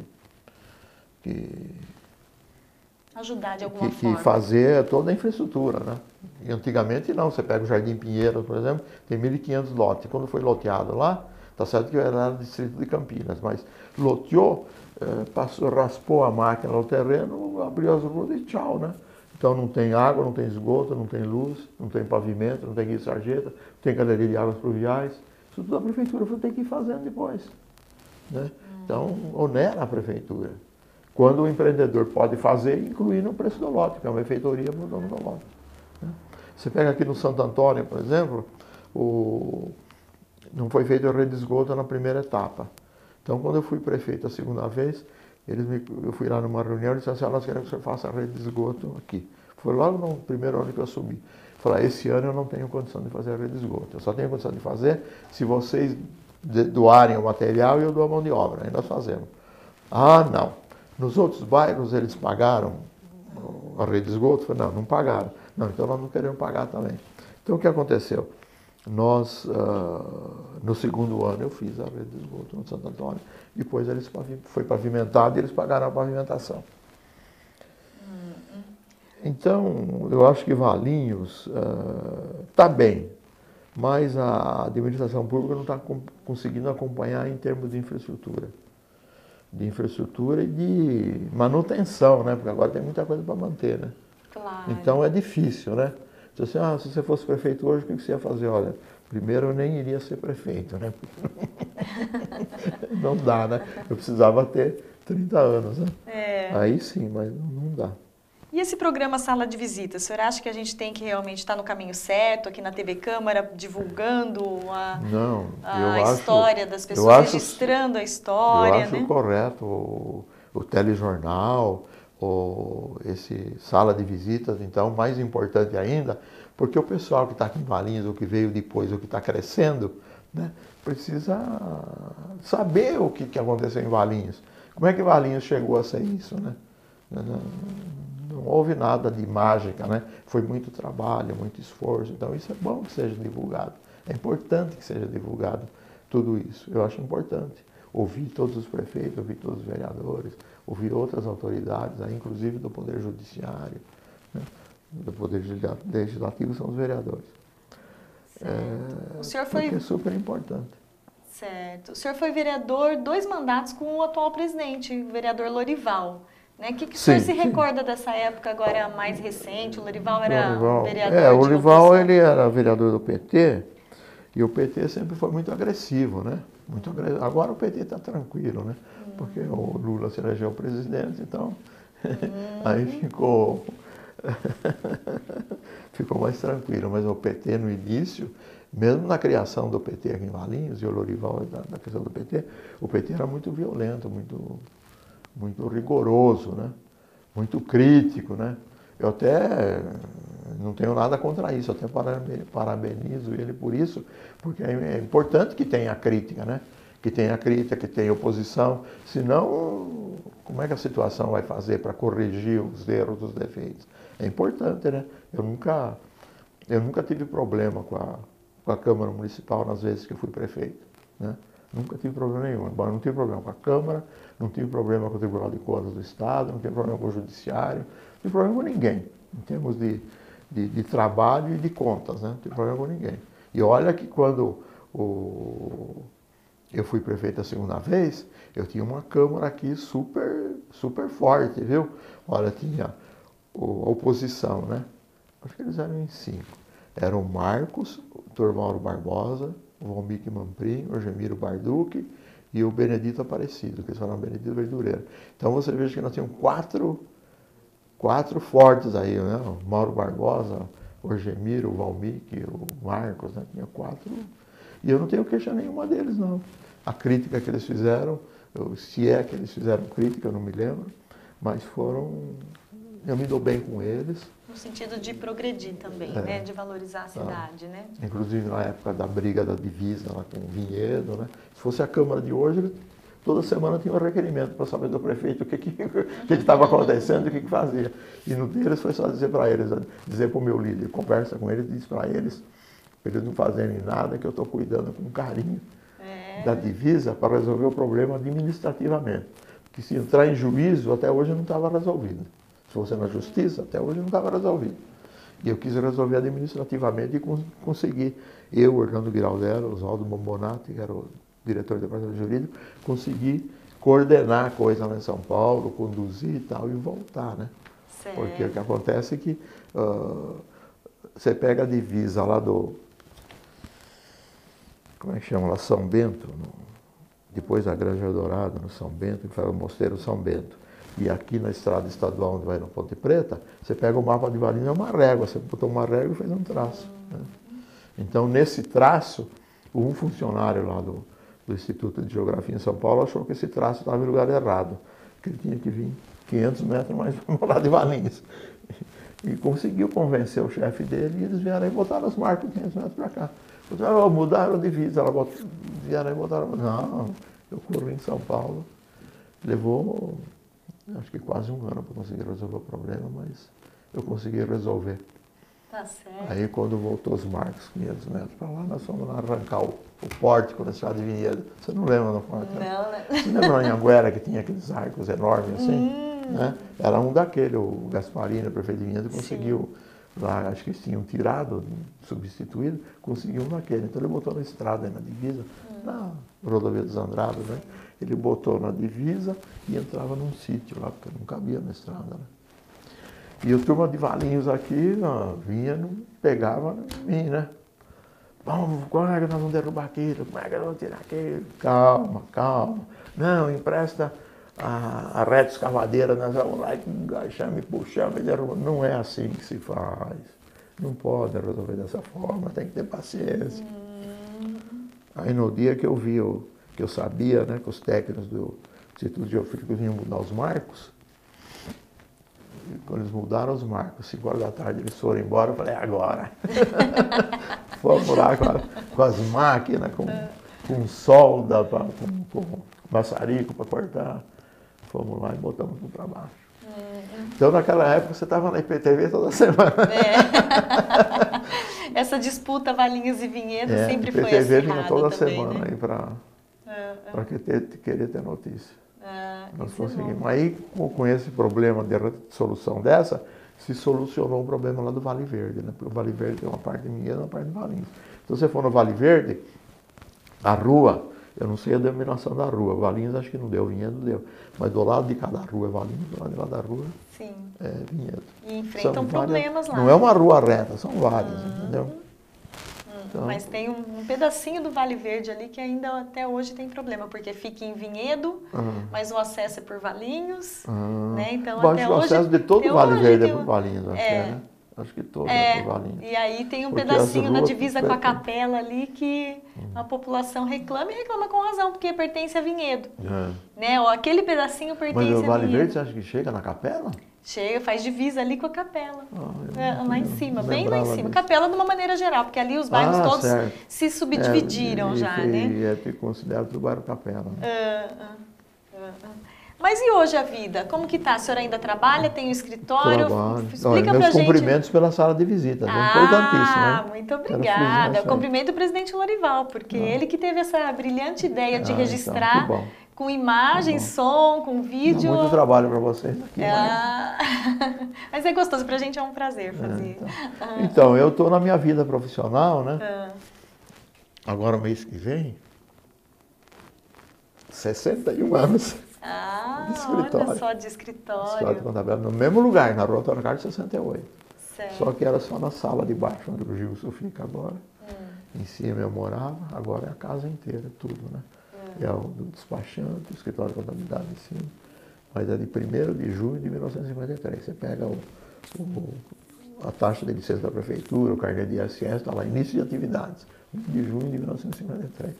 ajudar de alguma forma. Que fazer toda a infraestrutura, né? E antigamente não, você pega o Jardim Pinheiro, por exemplo, tem 1.500 lotes. Quando foi loteado lá, tá certo que era no distrito de Campinas, mas loteou, raspou a máquina no terreno, abriu as ruas e tchau, né? Então não tem água, não tem esgoto, não tem luz, não tem pavimento, não tem guia de sarjeta, não tem galeria de águas pluviais. Isso tudo a prefeitura tem que ir fazendo depois, né? Então onera a prefeitura. Quando o empreendedor pode fazer, incluir no preço do lote, que é uma benfeitoria para o dono do lote. Você pega aqui no Santo Antônio, por exemplo, não foi feito a rede de esgoto na primeira etapa. Então, quando eu fui prefeito a segunda vez, eu fui lá numa reunião e disseram assim, nós queremos que o senhor faça a rede de esgoto aqui. Foi logo no primeiro ano que eu assumi. Falei, esse ano eu não tenho condição de fazer a rede de esgoto. Eu só tenho condição de fazer se vocês doarem o material e eu dou a mão de obra. Aí nós fazemos. Ah, não. Nos outros bairros eles pagaram a rede de esgoto? Falei, não pagaram. Não, então nós não queremos pagar também. Então o que aconteceu? Nós, no segundo ano eu fiz a rede de esgoto no Santo Antônio, depois foi pavimentado e eles pagaram a pavimentação. Então eu acho que Valinhos está bem, mas a administração pública não está conseguindo acompanhar em termos de infraestrutura. De infraestrutura e de manutenção, né? Porque agora tem muita coisa para manter, né? Claro. Então é difícil, né? Se você fosse prefeito hoje, o que você ia fazer? Olha, primeiro eu nem iria ser prefeito, né? Não dá, né? Eu precisava ter 30 anos, né? Aí sim, mas não dá. E esse programa Sala de Visita, o senhor acha que a gente tem que realmente estar no caminho certo, aqui na TV Câmara, divulgando a história das pessoas, registrando a história? Eu acho correto o telejornal, esse Sala de Visitas, então, mais importante ainda, porque o pessoal que está aqui em Valinhos, ou que veio depois, ou que está crescendo, né, precisa saber o que aconteceu em Valinhos. Como é que Valinhos chegou a ser isso, né? Não houve nada de mágica, né? Foi muito trabalho, muito esforço. Então isso é bom que seja divulgado. É importante que seja divulgado tudo isso. Eu acho importante ouvir todos os prefeitos, ouvir todos os vereadores, ouvir outras autoridades, inclusive do Poder Judiciário, né? Do Poder Legislativo são os vereadores. O senhor foi... Porque é super importante. Certo. O senhor foi vereador 2 mandatos com o atual presidente, o vereador Lorival. O que o senhor se recorda dessa época agora mais recente? O Lorival era vereador o Lorival ele era vereador do PT e o PT sempre foi muito agressivo, né? Muito agressivo. Agora o PT está tranquilo, né? Porque o Lula se elegeu presidente, então aí ficou mais tranquilo. Mas o PT no início, mesmo na criação do PT aqui em Valinhos, e o Lorival na questão do PT, o PT era muito violento, muito rigoroso, né? Muito crítico, né? Eu até não tenho nada contra isso, até parabenizo ele por isso, porque é importante que tenha crítica, né? Que tenha crítica, que tenha oposição, senão como é que a situação vai fazer para corrigir os erros, os defeitos? É importante, né? Eu nunca tive problema com a Câmara Municipal nas vezes que eu fui prefeito, né? Nunca tive problema nenhum. Não tive problema com a Câmara, não tive problema com o Tribunal de Contas do Estado, não tive problema com o Judiciário, não tive problema com ninguém, em termos de trabalho e de contas, né? Não tive problema com ninguém. E olha que quando eu fui prefeito a segunda vez, eu tinha uma Câmara aqui super forte, viu? Olha, tinha a oposição, né? Acho que eles eram em 5. Eram o Marcos, o Dr. Mauro Barbosa, o Valmir Manfrim, o Gemiro Barducci e o Benedito Aparecido, que eles falam Benedito Verdureira. Então você veja que nós tínhamos quatro fortes aí, né? O Mauro Barbosa, o Gemiro, o Valmir, o Marcos, né? Tinha 4. E eu não tenho queixa nenhuma deles, não. A crítica que eles fizeram, se é que eles fizeram crítica, eu não me lembro, mas eu me dou bem com eles. No sentido de progredir também, né? De valorizar a cidade, né? Inclusive na época da briga da divisa lá com o Vinhedo, né? Se fosse a Câmara de hoje, toda semana tinha um requerimento para saber do prefeito o que estava acontecendo e o que fazia. E no deles foi só dizer para eles, dizer para o meu líder, conversa com eles e diz para eles não fazerem nada, que eu estou cuidando com carinho da divisa para resolver o problema administrativamente. Porque se entrar em juízo, até hoje não estava resolvido. Se fosse na justiça, até hoje não estava resolvido. E eu quis resolver administrativamente e consegui. Eu, Orlando Giraldello, Oswaldo Bombonati, que era o diretor do departamento jurídico, consegui coordenar a coisa lá em São Paulo, conduzir e tal, e voltar, né? Certo. Porque o que acontece é que você pega a divisa lá como é que chama lá? São Bento, depois da Granja Eldorado, no São Bento, que foi o Mosteiro São Bento. E aqui na estrada estadual, onde vai na Ponte Preta, você pega o mapa de Valinhos, é uma régua, você botou uma régua e fez um traço. Né? Então, nesse traço, um funcionário lá do Instituto de Geografia em São Paulo achou que esse traço estava em lugar errado, que ele tinha que vir 500 metros mais para o lado de Valinhos. E conseguiu convencer o chefe dele e eles vieram e botaram os marcos 500 metros para cá. Mudaram a divisa, vieram e botaram. Não, eu corri em São Paulo, levou acho que quase um ano para conseguir resolver o problema, mas eu consegui resolver. Tá certo. Aí quando voltou os marcos, 500 metros para lá, nós fomos lá arrancar o pórtico na estrada de Vinhedo. Você não lembra do pórtico? Não, né? Você lembra lá em Anguera que tinha aqueles arcos enormes assim? Né? Era um daquele, o Gasparini, o prefeito de Vinhedo, conseguiu. Lá, acho que eles tinham tirado, substituído, conseguiu um daquele. Então ele botou na estrada, na divisa, na rodovia dos Andradas, né? Ele botou na divisa e entrava num sítio lá, porque não cabia na estrada. Né? E o turma de Valinhos aqui vinha, pegava em mim, né? Vamos, como é que nós vamos derrubar aquilo? Como é que nós vamos tirar aquilo? Calma, calma. Não, empresta a reta escavadeira, nós vamos lá engaixamos e puxamos e derrubamos. Não é assim que se faz. Não pode resolver dessa forma, tem que ter paciência. Aí no dia que eu vi, que eu sabia, né, que os técnicos do Instituto Geofísico vinham mudar os marcos, e quando eles mudaram os marcos, 5 horas da tarde eles foram embora, eu falei, agora. Vamos lá com as máquinas, com solda, com maçarico para cortar. Fomos lá e botamos tudo para baixo. Então, naquela época, você estava na IPTV toda semana. Essa disputa Valinhos e Vinhedo sempre foi IPTV acirrada vinha toda também, semana, né? aí para querer ter notícia. Nós conseguimos. É aí, com esse problema de solução dessa, se solucionou o problema lá do Vale Verde, né? Porque o Vale Verde tem uma parte de Vinhedo e uma parte de Valinhos. Então, se você for no Vale Verde, a rua... Eu não sei a denominação da rua. Valinhos acho que não deu, Vinhedo deu. Mas do lado de cada rua é Valinhos, do lado de lá da rua é Vinhedo. E enfrentam problemas lá. Não é uma rua reta, são várias, entendeu? Então, mas tem um pedacinho do Vale Verde ali que ainda até hoje tem problema, porque fica em Vinhedo, mas o acesso é por Valinhos, né? Então até o hoje... acesso de todo o Vale Verde é por Valinhos, acho que né? Acho que todo é por Valinhos. E aí tem um pedacinho na divisa com a capela ali que a população reclama e reclama com razão, porque pertence a Vinhedo. Né? Aquele pedacinho pertence a Vinhedo. Mas o Vale Verde você acha que chega na capela? Chega, faz divisa ali com a capela. Lá em cima, bem lá em cima. Capela de uma maneira geral, porque ali os bairros todos se subdividiram já, né? É considerado do bairro Capela. Mas e hoje a vida? Como que tá? A senhora ainda trabalha? Tem um escritório? Trabalho. Explica meus pra gente. Cumprimentos pela sala de visita, é importantíssimo, né? Muito obrigada. Cumprimento o presidente Lorival, porque ele que teve essa brilhante ideia de registrar com imagem, som, com vídeo. Dá muito trabalho para vocês aqui. Mas é gostoso, pra gente é um prazer fazer. Então, eu estou na minha vida profissional, né? agora mês que vem, 61 anos de escritório. Olha só, de escritório. Escritório de contabilidade, no mesmo lugar, na Rua Antônio Carlos 68. Certo. Só que era só na sala de baixo, onde o Gilson fica agora. Em cima eu morava, agora é a casa inteira, tudo, né? É o do despachante, o escritório de contabilidade em cima. Mas é de 1º de junho de 1953. Você pega a taxa de licença da prefeitura, o carnê de ISS, está lá, início de atividades, 1 de junho de 1953,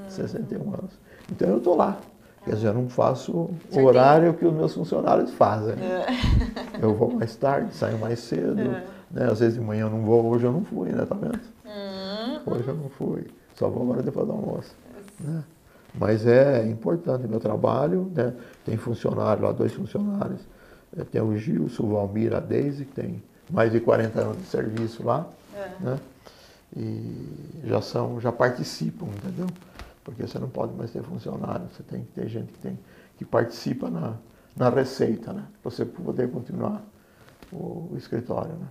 61 anos. Então eu estou lá. Quer dizer, eu não faço o horário que os meus funcionários fazem. Eu vou mais tarde, saio mais cedo. Né? Às vezes de manhã eu não vou, hoje eu não fui, né? Tá vendo? Hoje eu não fui. Só vou agora depois do almoço. Né? Mas é importante o meu trabalho, né? Tem funcionário lá, 2 funcionários. Tem o Gilson, o Valmir, a Deise, que tem mais de 40 anos de serviço lá. Né? E já participam, entendeu? Porque você não pode mais ter funcionário, você tem que ter gente que participa na receita, né? Para você poder continuar o escritório, né?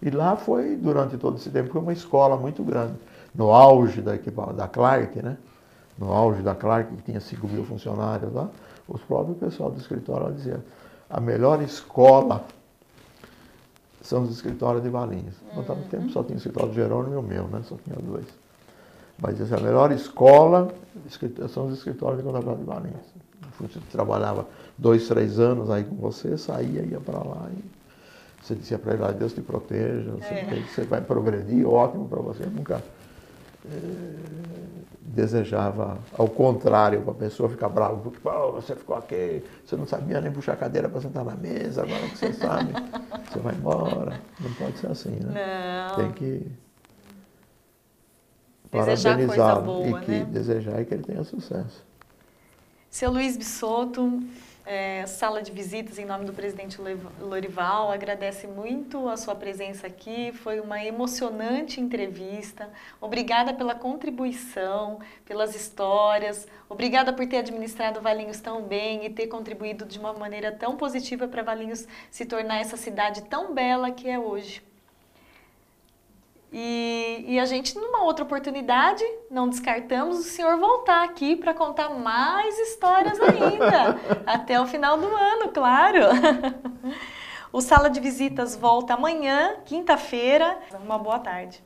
E lá foi, durante todo esse tempo, foi uma escola muito grande. No auge da Clark, né? No auge da Clark, que tinha 5.000 funcionários lá, os próprios pessoal do escritório lá diziam, a melhor escola são os escritórios de Valinhos. No tempo só tinha o escritório de Jerônimo e o meu, né? Só tinha 2. Mas a melhor escola são os escritórios de contabilidade de Valinhos. Você trabalhava 2, 3 anos aí com você, saía, ia para lá e você dizia para ele, Deus te proteja, você vai progredir, ótimo para você. Eu nunca desejava ao contrário, para a pessoa ficar brava, porque você ficou aqui, você não sabia nem puxar a cadeira para sentar na mesa, agora que você sabe, você vai embora. Não pode ser assim, né? Não. Tem que Desejar coisa boa, né? Desejar e que ele tenha sucesso. Seu Luiz Bissoto, Sala de Visitas, em nome do presidente Lorival, agradece muito a sua presença aqui. Foi uma emocionante entrevista. Obrigada pela contribuição, pelas histórias. Obrigada por ter administrado Valinhos tão bem e ter contribuído de uma maneira tão positiva para Valinhos se tornar essa cidade tão bela que é hoje. E a gente, numa outra oportunidade, não descartamos o senhor voltar aqui para contar mais histórias ainda, até o final do ano, claro. O Sala de Visitas volta amanhã, quinta-feira. Uma boa tarde.